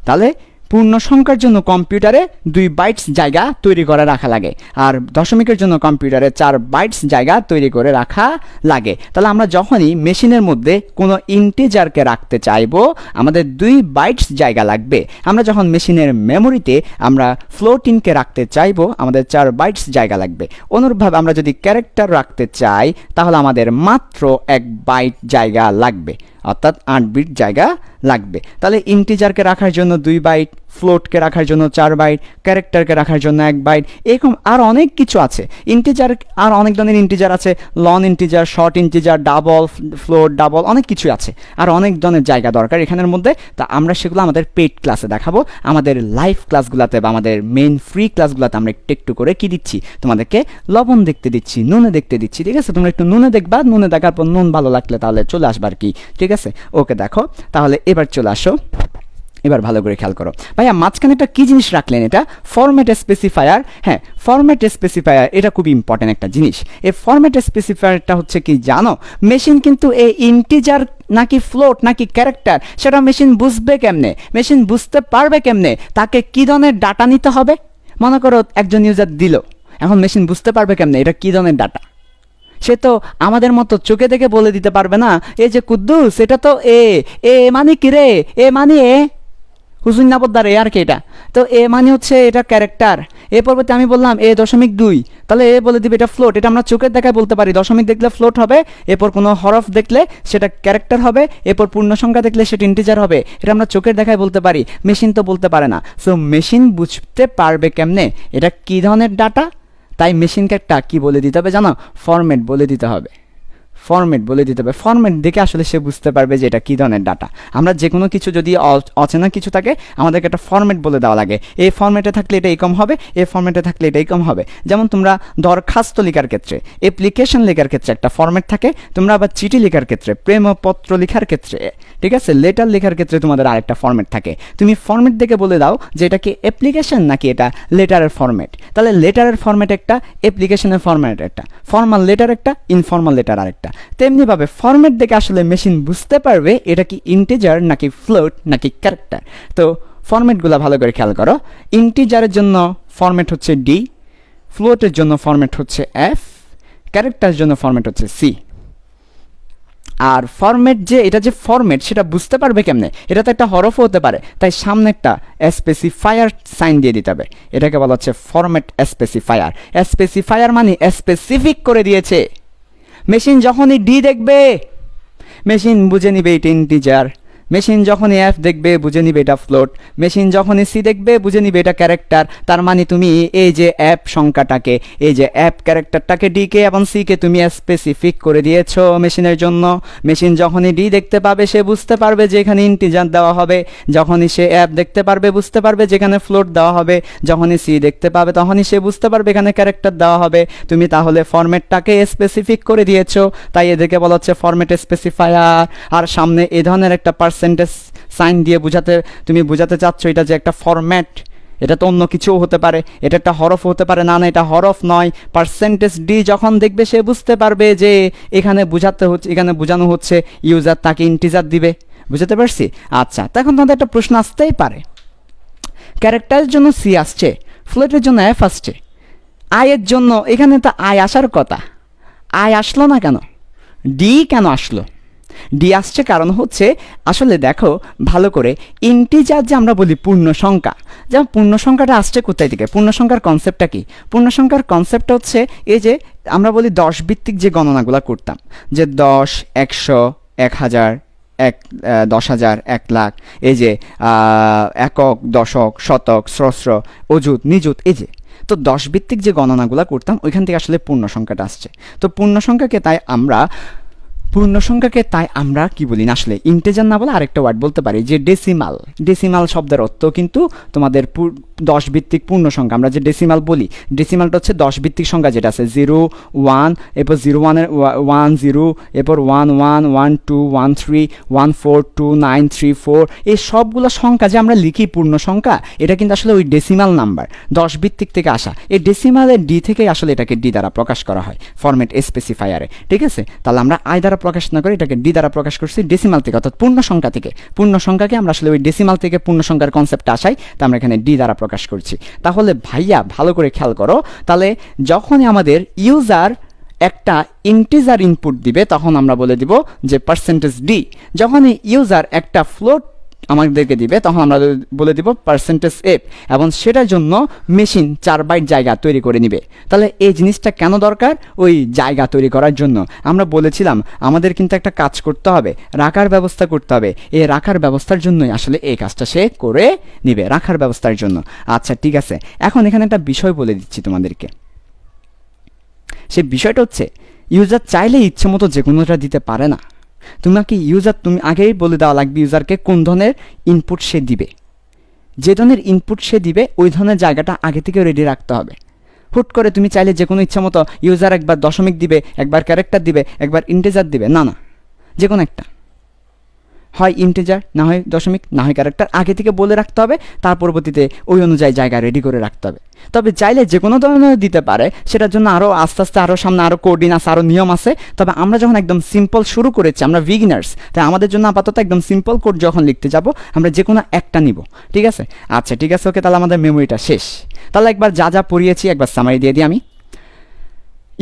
S1: তাহলে পূর্ণ সংখ্যার জন্য কম্পিউটারে 2 বাইটস জায়গা তৈরি করে রাখা লাগে, আর দশমিকের জন্য কম্পিউটারে 4 বাইটস জায়গা তৈরি করে রাখা লাগে। তাহলে আমরা যখনই মেশিনের মধ্যে কোনো ইন্টিজারকে রাখতে চাইবো, আমাদের 2 বাইটস জায়গা লাগবে। আমরা যখন মেশিনের মেমোরিতে আমরা ফ্লোটিংকে রাখতে চাইবো, আমাদের 4 বাইটস জায়গা লাগবে। অনুরূপভাবে আমরা যদি ক্যারেক্টার রাখতে চাই, তাহলে আমাদের মাত্র 1 বাইট জায়গা লাগবে, অর্থাৎ 8 বিট জায়গা লাগবে। তাহলে ইন্টিজারকে রাখার জন্য 2 বাইট, ফ্লোটকে রাখার জন্য 4 বাইট, ক্যারেক্টারকে রাখার জন্য 1 বাইট, এরকম আর অনেক কিছু আছে। ইন্টিজার আর অনেক ধরনের ইন্টিজার আছে, long integer, short integer, double, float, double, অনেক কিছু আছে। আর অনেক ধরনের জায়গা দরকার এখানের মধ্যে। তা আমরা সেগুলো আমাদের পেইড ক্লাসে দেখাবো। আমাদের লাইভ ক্লাসগুলোতে বা আমাদের মেইন ফ্রি ক্লাসগুলোতে আমরা একটু করে কি দিচ্ছি, তোমাদেরকে লবণ দেখতে দিচ্ছি, নুনে দেখতে দিচ্ছি, ঠিক আছে? তোমরা একটু নুনে দেখবা, নুনে দেখার পর নুন ভালো লাগলে তাহলে চলে আসবার কি, ঠিক আছে? ওকে, দেখো তাহলে এবার চলে আসো, এবার ভালো করে খেয়াল করো। ভাইয়া মাঝখানে একটা কী জিনিস রাখলেন, এটা ফরম্যাট স্পেসিফায়ার। হ্যাঁ, ফরম্যাট স্পেসিফায়ার এটা খুবই ইম্পর্টেন্ট একটা জিনিস। এই ফরম্যাট স্পেসিফায়ারটা হচ্ছে কি জানো? মেশিন কিন্তু এই ইন্টিজার নাকি ফ্লোট নাকি ক্যারেক্টার সেটা মেশিন বুঝবে কেমনে, মেশিন বুঝতে পারবে কেমনে, তাকে কী ধরনের ডাটা নিতে হবে। মনে করো একজন ইউজার দিল, এখন মেশিন বুঝতে পারবে কেমনে এটা কী ধরনের ডাটা। সে তো আমাদের মতো চোখে দেখে বলে দিতে পারবে না, এই যে কুদ্দুস এটা তো এ মানে কি রে, এ মানে এ হুসুন নাবদ্দার, এ আর কি এটা তো এ মানে হচ্ছে এটা ক্যারেক্টার। এ পরবর্তী আমি বললাম A.2, তাহলে এ বলে দিবে এটা ফ্লোট। এটা আমরা চোখের দেখায় বলতে পারি, দশমিক দেখলে ফ্লোট হবে, এরপর কোনো হরফ দেখলে সেটা ক্যারেক্টার হবে, এরপর পূর্ণ সংখ্যা দেখলে সেটা ইন্টিজার হবে। এটা আমরা চোখের দেখায় বলতে পারি, মেশিন তো বলতে পারে না। সো মেশিন বুঝতে পারবে কেমনে এটা কী ধরনের ডাটা? তাই মেশিনকে একটা কী বলে দিতে হবে জানো? ফরম্যাট বলে দিতে হবে, ফরম্যাট বলে দিতে হবে। ফরম্যাট দেখে আসলে সে বুঝতে পারবে যে এটা কী ধরনের ডাটা। আমরা যে কোনো কিছু যদি অচেনা কিছু থাকে, আমাদেরকে একটা ফরম্যাট বলে দেওয়া লাগে, এই ফরম্যাটে থাকলে এটা এরকম হবে, এই ফরম্যাটে থাকলে এটা এরকম হবে। যেমন তোমরা দরখাস্ত লেখার ক্ষেত্রে, অ্যাপ্লিকেশন লেখার ক্ষেত্রে একটা ফরম্যাট থাকে, তোমরা আবার চিঠি লেখার ক্ষেত্রে, প্রেমপত্র লেখার ক্ষেত্রে, ঠিক আছে, লেটার লেখার ক্ষেত্রে তোমাদের আরেকটা ফরম্যাট থাকে। তুমি ফরম্যাট দেখে বলে দাও যে এটা কি অ্যাপ্লিকেশন নাকি এটা লেটারের ফরম্যাট। তাহলে লেটারের ফরম্যাট একটা, অ্যাপ্লিকেশনের ফরম্যাট একটা, ফর্মাল লেটার একটা, ইনফর্মাল লেটার আরেকটা। তেমনিভাবে ফরম্যাট দেখে আসলে মেশিন বুঝতে পারবে এটা কি ইন্টিজার নাকি ফ্লোট নাকি ক্যারেক্টার। তো ফরম্যাটগুলো ভালো করে খেয়াল করো। ইন্টিজারের জন্য ফরম্যাট হচ্ছে D, ফ্লোটের জন্য ফরম্যাট হচ্ছে F, ক্যারেক্টারের জন্য ফরম্যাট হচ্ছে C। আর ফরম্যাট যে এটা যে ফরম্যাট সেটা বুঝতে পারবে কেমনে? এটা তো একটা হরফও হতে পারে, তাই সামনে একটা স্পেসিফায়ার সাইন দিয়ে দিতে হবে। এটাকে বলা হচ্ছে ফরম্যাট স্পেসিফায়ার। স্পেসিফায়ার মানে স্পেসিফিক করে দিয়েছে। মেশিন যখনই D দেখবে, মেশিন বুঝে নিবে এটা ইন্টিজার। মেশিন যখনই F দেখবে বুঝে নিবে এটা ফ্লোট। মেশিন যখনই C দেখবে বুঝে নিবে এটা ক্যারেক্টার। তার মানে তুমি এই যে F সংখ্যাটাকে, এই যে F ক্যারেক্টারটাকে D কে এবং C কে তুমি স্পেসিফিক করে দিয়েছো মেশিনের জন্য। মেশিন যখনই D দেখতে পাবে সে বুঝতে পারবে যে এখানে ইন্টিজার দেওয়া হবে, যখনই সে F দেখতে পারবে বুঝতে পারবে যেখানে ফ্লোট দেওয়া হবে, যখনই C দেখতে পাবে তখনই সে বুঝতে পারবে এখানে ক্যারেক্টার দেওয়া হবে। তুমি তাহলে ফরম্যাটটাকে স্পেসিফিক করে দিয়েছো, তাই এদেরকে বলা হচ্ছে ফরম্যাট স্পেসিফায়ার। আর সামনে এ ধরনের একটা পার্সেন্টেজ সাইন দিয়ে তুমি বোঝাতে চাচ্ছ এটা যে একটা ফরম্যাট। এটা তো অন্য কিছুও হতে পারে, এটা একটা হরফ হতে পারে। না না, এটা হরফ নয়। %D যখন দেখবে সে বুঝতে পারবে যে এখানে বোঝানো হচ্ছে ইউজার তাকে ইন্টিজার দিবে। বুঝতে পারছি? আচ্ছা, তখন তোমাদের একটা প্রশ্ন আসতেই পারে, ক্যারেক্টারের জন্য C আসছে, ফ্লোটের জন্য F আসছে, আয়ের জন্য এখানে তো আয় আসার কথা, আয় আসলো না কেন? D কেন আসলো? ডি আসছে কারণ হচ্ছে আসলে দেখো ভালো করে, ইন্টিজার যে আমরা বলি পূর্ণ সংখ্যা, যেমন পূর্ণ সংখ্যাটা আসছে কোথায় থেকে? পূর্ণ সংখ্যার কনসেপ্টটা কি? পূর্ণ সংখ্যার কনসেপ্টটা হচ্ছে এই যে আমরা বলি 10 ভিত্তিক যে গণনাগুলো করতাম, যে 10, 100, 1000, 10,000, 1,00,000, এই যে একক, দশক, শতক, সহস্র, অযুত, নিযুত, এই যে তো 10 ভিত্তিক যে গণনাগুলো করতাম ওইখান থেকে আসলে পূর্ণ সংখ্যাটা আসছে। তো পূর্ণ সংখ্যাকে তাই আমরা কি বলি না, আসলে ইন্টিজার না বলে আরেকটা ওয়ার্ড বলতে পারি যে ডেসিমাল। ডেসিমাল শব্দের অর্থ কিন্তু তোমাদের 10 ভিত্তিক পূর্ণ সংখ্যা, আমরা যে ডেসিমাল বলি, ডেসিমালটা হচ্ছে 10 ভিত্তিক সংখ্যা যেটা আছে 0, 1, এরপর 01 এর 1 0, এরপর 1 1 1 2 1 3 1 4 2 9 3 4, এই সবগুলো সংখ্যা যে আমরা লিখি পূর্ণ সংখ্যা, এটা কিন্তু আসলে ওই ডেসিমাল নাম্বার 10 ভিত্তিক থেকে আসা। এই ডেসিমালের ডি থেকে আসলে এটাকে ডি দ্বারা প্রকাশ করা হয় ফরম্যাট স্পেসিফায়ারে, ঠিক আছে? তাহলে আমরা আই দ্বারা প্রকাশ না করে এটাকে ডি দ্বারা প্রকাশ করছি ডেসিমাল থেকে, অর্থাৎ পূর্ণ সংখ্যা থেকে। পূর্ণ সংখ্যাকে আমরা আসলে ওই ডেসিমাল থেকে পূর্ণ সংখ্যার কনসেপ্টটা আসাই, তো আমরা এখানে ডি দ্বারা প্রকাশ করছি। তাহলে ভাইয়া ভালো করে খেয়াল করো, তাহলে যখনই আমাদের ইউজার একটা ইন্টিজার ইনপুট দিবে তখন আমরা বলে দিব যে পার্সেন্টেজ ডি। যখনই ইউজার একটা ফ্লোট আমাদেরকে দিবে তখন আমরা বলে দিব পার্সেন্টেজ এফ, এবং সেটার জন্য মেশিন 4 বাইট জায়গা তৈরি করে নিবে। তাহলে এই জিনিসটা কেন দরকার? ওই জায়গা তৈরি করার জন্য। আমরা বলেছিলাম আমাদের কিন্তু একটা কাজ করতে হবে, রাখার ব্যবস্থা করতে হবে। এই রাখার ব্যবস্থার জন্যই আসলে এই কাজটা সে করে নিবে, রাখার ব্যবস্থার জন্য। আচ্ছা ঠিক আছে, এখন এখানে একটা বিষয় বলে দিচ্ছি তোমাদেরকে। সে বিষয়টা হচ্ছে ইউজার চাইলে ইচ্ছে মতো যে কোনোটা দিতে পারে না। তুমি আগেই বলে দেওয়া লাগবে ইউজারকে কোন ধরনের ইনপুট সে দিবে। যে ধরনের ইনপুট সে দিবে ওই ধরনের জায়গাটা আগে থেকে রেডি রাখতে হবে। হুট করে তুমি চাইলে যে কোনো ইচ্ছা মতো ইউজার একবার দশমিক দিবে, একবার ক্যারেক্টার দিবে, একবার ইন্টিজার দিবে, না, যে কোনো একটা, হয় ইন্টিজার, না হয় দশমিক, না হয় ক্যারেক্টার, আগে থেকে বলে রাখতে হবে। তার পরবর্তীতে ওই অনুযায়ী জায়গা রেডি করে রাখতে হবে। তবে চাইলে যে কোনো ধরনের দিতে পারে, সেটার জন্য আরও আস্তে আস্তে আরও সামনে আরও কোডিং আছে, আরও নিয়ম আছে। তবে আমরা যখন একদম সিম্পল শুরু করেছি, আমরা বিগিনার্স, তাই আমাদের জন্য আপাতত একদম সিম্পল কোড যখন লিখতে যাব আমরা যে কোনো একটা নিব, ঠিক আছে? আচ্ছা ঠিক আছে, ওকে, তাহলে আমাদের মেমোরিটা শেষ। তাহলে একবার যা পড়িয়েছি একবার সামারি দিয়ে দিই আমি।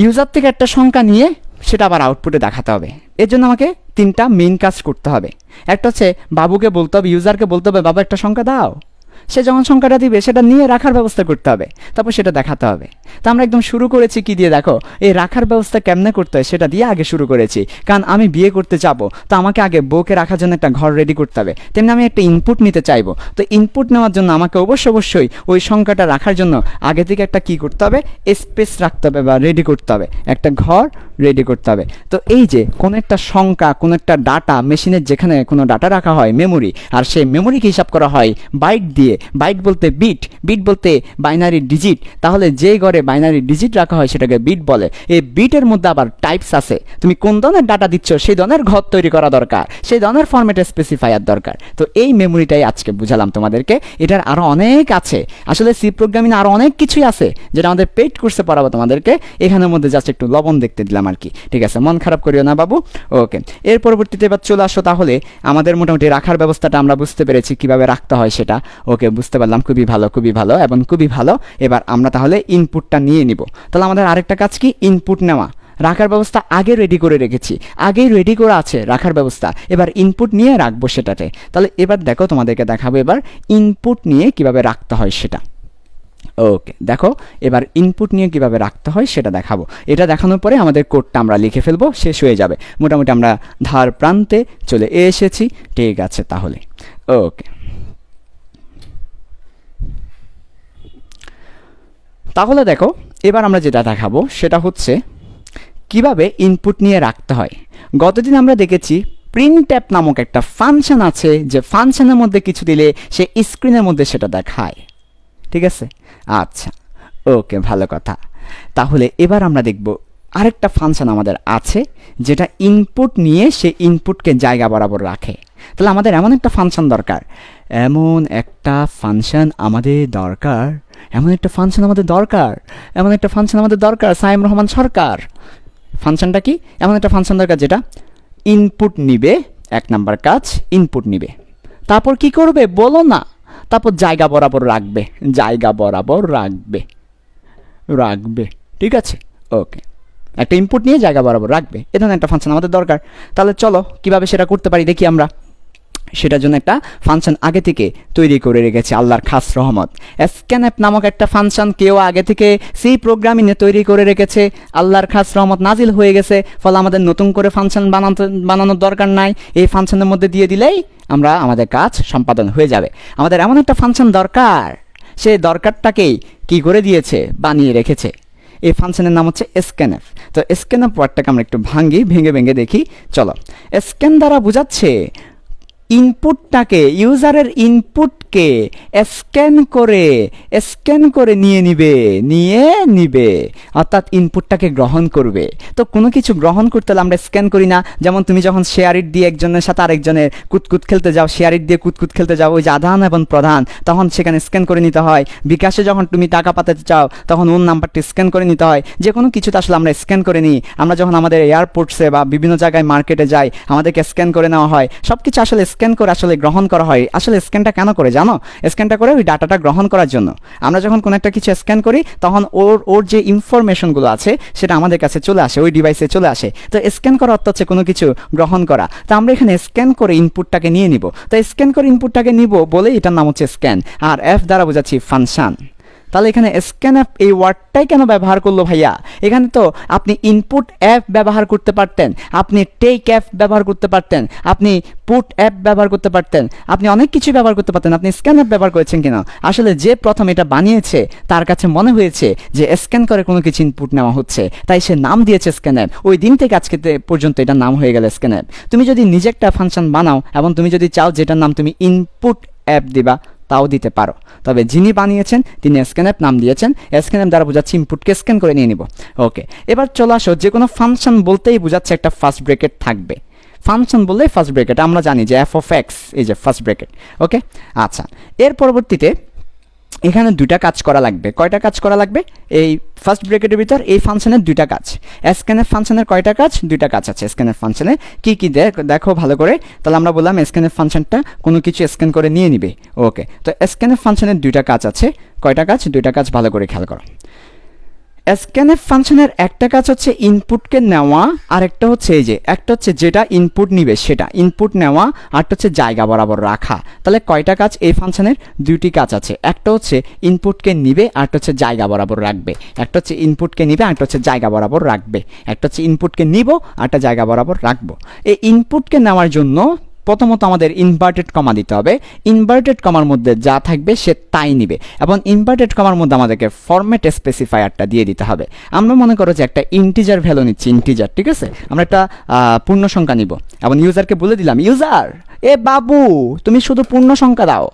S1: ইউজার থেকে একটা সংখ্যা নিয়ে সেটা আবার আউটপুটে দেখাতে হবে। এর জন্য আমাকে 3টা মেইন কাজ করতে হবে। একটা হচ্ছে বাবুকে বলতে হবে, ইউজারকে বলতে হবে বাবু একটা সংখ্যা দাও। সে যখন সংখ্যাটা দিবে সেটা নিয়ে রাখার ব্যবস্থা করতে হবে, তারপর সেটা দেখাতে হবে। তো আমরা একদম শুরু করেছি কি দিয়ে? দেখো, এই রাখার ব্যবস্থা কেমনে করতে হয় সেটা দিয়ে আগে শুরু করেছি। কারণ আমি বিয়ে করতে যাবো, তো আমাকে আগে বউকে রাখার জন্য একটা ঘর রেডি করতে হবে। তেমনি আমি একটা ইনপুট নিতে চাইবো, তো ইনপুট নেওয়ার জন্য আমাকে অবশ্যই ওই সংখ্যাটা রাখার জন্য আগে থেকে একটা কি করতে হবে? স্পেস রাখতে হবে বা রেডি করতে হবে, একটা ঘর রেডি করতে হবে। তো এই যে কোনো একটা সংখ্যা, কোনো একটা ডাটা, মেশিনের যেখানে কোনো ডাটা রাখা হয় মেমোরি, আর সেই মেমোরিকে হিসাব করা হয় বাইট দিয়ে। বাইট বলতে বিট বলতে বাইনারি ডিজিট। তাহলে যে ঘরে বাইনারি ডিজিট রাখা হয় সেটাকে বিট বলে। এই বিটের মধ্যে আবার টাইপস আছে, তুমি কোন ধরনের ডাটা দিচ্ছ সেই ধরনের ঘর তৈরি করা দরকার, সেই ধরনের ফরম্যাটে স্পেসিফায়ার দরকার। তো এই মেমোরিটাই আজকে বুঝালাম তোমাদেরকে। এটার আরও অনেক আছে, আসলে সি প্রোগ্রামিং আরও অনেক কিছুই আছে যেটা আমাদের পেইড কোর্সে পড়াবো তোমাদেরকে। এখানের মধ্যে জাস্ট একটু লবণ দেখতে দিলাম আর কি, ঠিক আছে? মন খারাপ করিও না বাবু, ওকে। এর পরবর্তীতে এবার চলে আসো, তাহলে আমাদের মোটামুটি রাখার ব্যবস্থাটা আমরা বুঝতে পেরেছি কিভাবে রাখতে হয় সেটা, ওকে, বুঝতে পারলাম, খুবই ভালো এবং খুবই ভালো। এবার আমরা তাহলে ইনপুটটা নিয়ে নিব। তাহলে আমাদের আরেকটা কাজ কি? ইনপুট নেওয়া। রাখার ব্যবস্থা আগে রেডি করে রেখেছি, আগেই রেডি করা আছে রাখার ব্যবস্থা, এবার ইনপুট নিয়ে রাখবো সেটাতে। তাহলে এবার দেখো, তোমাদেরকে দেখাবো এবার ইনপুট নিয়ে কিভাবে রাখতে হয় সেটা। ওকে, দেখো এবার ইনপুট নিয়ে কিভাবে রাখতে হয় সেটা দেখাবো। এটা দেখানোর পরে আমাদের কোডটা আমরা লিখে ফেলবো, শেষ হয়ে যাবে। মোটামুটি আমরা ধার প্রান্তে চলে এসেছি, ঠিক আছে? তাহলে ওকে, তাহলে দেখো এবার আমরা যেটা দেখাবো সেটা হচ্ছে কিভাবে ইনপুট নিয়ে রাখতে হয়। গতদিন আমরা দেখেছি প্রিন্টএফ নামক একটা ফাংশন আছে, যে ফাংশনের মধ্যে কিছু দিলে সে স্ক্রিনের মধ্যে সেটা দেখায়, ঠিক আছে? আচ্ছা ওকে, ভালো কথা। তাহলে এবার আমরা দেখব আরেকটা ফাংশন আমাদের আছে যেটা ইনপুট নিয়ে সে ইনপুটকে জায়গা বরাবর রাখে। তাহলে আমাদের এমন একটা ফাংশন দরকার, এমন একটা ফাংশন আমাদের দরকার, সাইম রহমান সরকার। ফাংশনটা কি? এমন একটা ফাংশন দরকার যেটা ইনপুট নিবে, 1 নাম্বার কাজ ইনপুট নিবে, তারপর কি করবে বলো না? তারপর জায়গা বরাবর রাখবে, ঠিক আছে? ওকে, একটা ইনপুট নিয়ে জায়গা বরাবর রাখবে, এ ধরনের একটা ফাংশন আমাদের দরকার। তাহলে চলো কিভাবে সেটা করতে পারি দেখি আমরা। সেটার জন্য একটা ফাংশন আগে থেকে তৈরি করে রেখেছে আল্লাহর খাস রহমত। স্ক্যানএফ নামক একটা ফাংশন কেউ আগে থেকে সেই প্রোগ্রামিংয়ে তৈরি করে রেখেছে, আল্লাহর খাস রহমত নাজিল হয়ে গেছে, ফলে আমাদের নতুন করে ফাংশন বানানোর দরকার নাই। এই ফাংশনের মধ্যে দিয়ে দিলেই আমাদের কাজ সম্পাদন হয়ে যাবে। আমাদের এমন একটা ফাংশন দরকার, সেই দরকারটাকেই কি করে দিয়েছে, বানিয়ে রেখেছে। এই ফাংশনের নাম হচ্ছে স্ক্যানএফ। তো স্ক্যানএফ ওয়ার্ডটাকে আমরা একটু ভেঙে দেখি। চলো, স্ক্যান দ্বারা বোঝাচ্ছে ইনপুটটাকে, ইউজারের ইনপুটকে স্ক্যান করে নিয়ে নিবে, অর্থাৎ ইনপুটটাকে গ্রহণ করবে। তো কোনো কিছু গ্রহণ করতে হলে আমরা স্ক্যান করি না। যেমন তুমি যখন শেয়ার ইট দিয়ে একজনের সাথে আরেকজনের কুতকুত খেলতে যাও, শেয়ার ইট দিয়ে কুতকুত খেলতে যাও, ওই যে আধান এবং প্রধান, তখন সেখানে স্ক্যান করে নিতে হয়। বিকাশে যখন তুমি টাকা পাঠাতে চাও, তখন ওর নাম্বারটি স্ক্যান করে নিতে হয়। যে কোনো কিছুতে আসলে আমরা স্ক্যান করে নিই। আমরা যখন আমাদের এয়ারপোর্টসে বা বিভিন্ন জায়গায় মার্কেটে যাই, আমাদেরকে স্ক্যান করে নেওয়া হয়। সব কিছু আসলে স্ক্যান করে আসলে গ্রহণ করা হয়। আসলে স্ক্যানটা কেন করে জানো? স্ক্যানটা করে ওই ডাটাটা গ্রহণ করার জন্য। আমরা যখন কোনো একটা কিছু স্ক্যান করি, তখন ওর যে ইনফরমেশনগুলো আছে সেটা আমাদের কাছে চলে আসে, ওই ডিভাইসে চলে আসে। তো স্ক্যান করা অর্থ হচ্ছে কোনো কিছু গ্রহণ করা। তো আমরা এখানে স্ক্যান করে ইনপুটটাকে নিয়ে নিব। তো স্ক্যান করে ইনপুটটাকে নিব বলে এটার নাম হচ্ছে স্ক্যান, আর এফ দ্বারা বোঝাচ্ছি ফাংশন। তাহলে এখানে স্ক্যানএফ এই ওয়ার্ডটাই কেন ব্যবহার করলো ভাইয়া? এখানে তো আপনি ইনপুট অ্যাপ ব্যবহার করতে পারতেন, আপনি টেক অ্যাপ ব্যবহার করতে পারতেন, আপনি পুট অ্যাপ ব্যবহার করতে পারতেন, আপনি অনেক কিছু ব্যবহার করতে পারতেন। আপনি স্ক্যানএফ ব্যবহার করেছেন কেন? আসলে যে প্রথম এটা বানিয়েছে তার কাছে মনে হয়েছে যে স্ক্যান করে কোনো কিছু ইনপুট নেওয়া হচ্ছে, তাই সে নাম দিয়েছে স্ক্যানএফ। ওই দিন থেকে আজকে পর্যন্ত এটার নাম হয়ে গেল স্ক্যানএফ। তুমি যদি নিজে একটা ফাংশন বানাও এবং তুমি যদি চাও যেটার নাম তুমি ইনপুট অ্যাপ দিবা, তাও দিতে পারো। তবে যিনি বানিয়েছেন তিনি স্ক্যানএফ নাম দিয়েছেন। স্ক্যানএফ দ্বারা বোঝাচ্ছি ইনপুটকে স্ক্যান করে নিয়ে নিব। ওকে, এবার চলে আসো, যে কোনো ফাংশন বলতেই বোঝাচ্ছে একটা ফার্স্ট ব্র্যাকেট থাকবে। ফাংশন বললেই ফার্স্ট ব্র্যাকেট, আমরা জানি যে এফ অফ এক্স এই যে ফার্স্ট ব্র্যাকেট। ওকে, আচ্ছা, এর পরবর্তীতে এখানে দুইটা কাজ করা লাগবে। কয়টা কাজ করা লাগবে? এই ফার্স্ট ব্র্যাকেটের ভিতর এই ফাংশনের দুইটা কাজ। স্ক্যানএফ ফাংশনের কয়টা কাজ? দুইটা কাজ আছে স্ক্যানএফ ফাংশনে। কি দেখো ভালো করে। তাহলে আমরা বললাম স্ক্যানএফ ফাংশনটা কোনো কিছু স্ক্যান করে নিয়ে নিবে। ওকে, তো স্ক্যানএফ ফাংশনের দুইটা কাজ আছে। কয়টা কাজ? দুইটা কাজ, ভালো করে খেয়াল করো। স্ক্যানএফ ফাংশনের একটা কাজ হচ্ছে ইনপুটকে নেওয়া, আর একটা হচ্ছে এই যে, একটা হচ্ছে যেটা ইনপুট নিবে সেটা ইনপুট নেওয়া, আরটা হচ্ছে জায়গা বরাবর রাখা। তাহলে কয়টা কাজ এই ফাংশনের? দুইটি কাজ আছে। একটা হচ্ছে ইনপুটকে নিবে, আরটা হচ্ছে জায়গা বরাবর রাখবে। একটা হচ্ছে ইনপুটকে নিবে, আরটা হচ্ছে জায়গা বরাবর রাখবে। একটা হচ্ছে ইনপুটকে নিব, আরটা জায়গা বরাবর রাখবো। এই ইনপুটকে নেওয়ার জন্য প্রথমত আমাদের ইনভার্টেড কমা দিতে হবে। ইনভার্টেড কমার মধ্যে যা থাকবে সে তাই নিবে, এবং ইনভার্টেড কমার মধ্যে আমাদেরকে ফরম্যাট স্পেসিফায়ারটা দিয়ে দিতে হবে। আমরা মনে করো যে একটা ইন্টিজার ভ্যালু নিচ্ছি, ইন্টিজার, ঠিক আছে? আমরা একটা পূর্ণ সংখ্যা নিব এবং ইউজারকে বলে দিলাম, ইউজার বাবু তুমি শুধু পূর্ণ সংখ্যা দাও।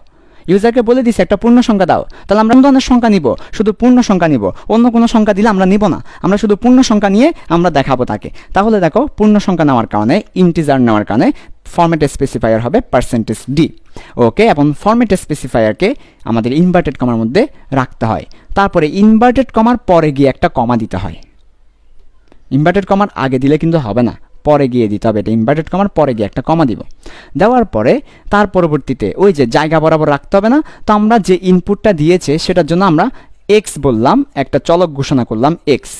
S1: ইউজারকে বলে দিছি একটা পূর্ণ সংখ্যা দাও। তাহলে আমরা ধরনের সংখ্যা নিব, শুধু পূর্ণ সংখ্যা নিব, অন্য কোনো সংখ্যা দিলে আমরা নিব না। আমরা শুধু পূর্ণ সংখ্যা নিয়ে আমরা দেখাবো তাকে। তাহলে দেখো, পূর্ণ সংখ্যা নেওয়ার কারণে, ইন্টিজার নেওয়ার কারণে ফরম্যাট স্পেসিফায়ার হবে %d। ওকে, এবং ফরম্যাট স্পেসিফায়ারকে আমাদের ইনভার্টেড কমার মধ্যে রাখতে হয়। তারপরে ইনভার্টেড কমার পরে গিয়ে একটা কমা দিতে হয়। ইনভার্টেড কমার আগে দিলে কিন্তু হবে না, পরে গিয়ে দিতে হবে। এটা ইনভার্টেড কমার পরে গিয়ে একটা কমা দিব। দেওয়ার পরে তার পরবর্তীতে ওই যে জায়গা বরাবর রাখতে হবে না? তো আমরা যে ইনপুটটা দিয়েছে সেটার জন্য আমরা এক্স বললাম, একটা চলক ঘোষণা করলাম এক্স।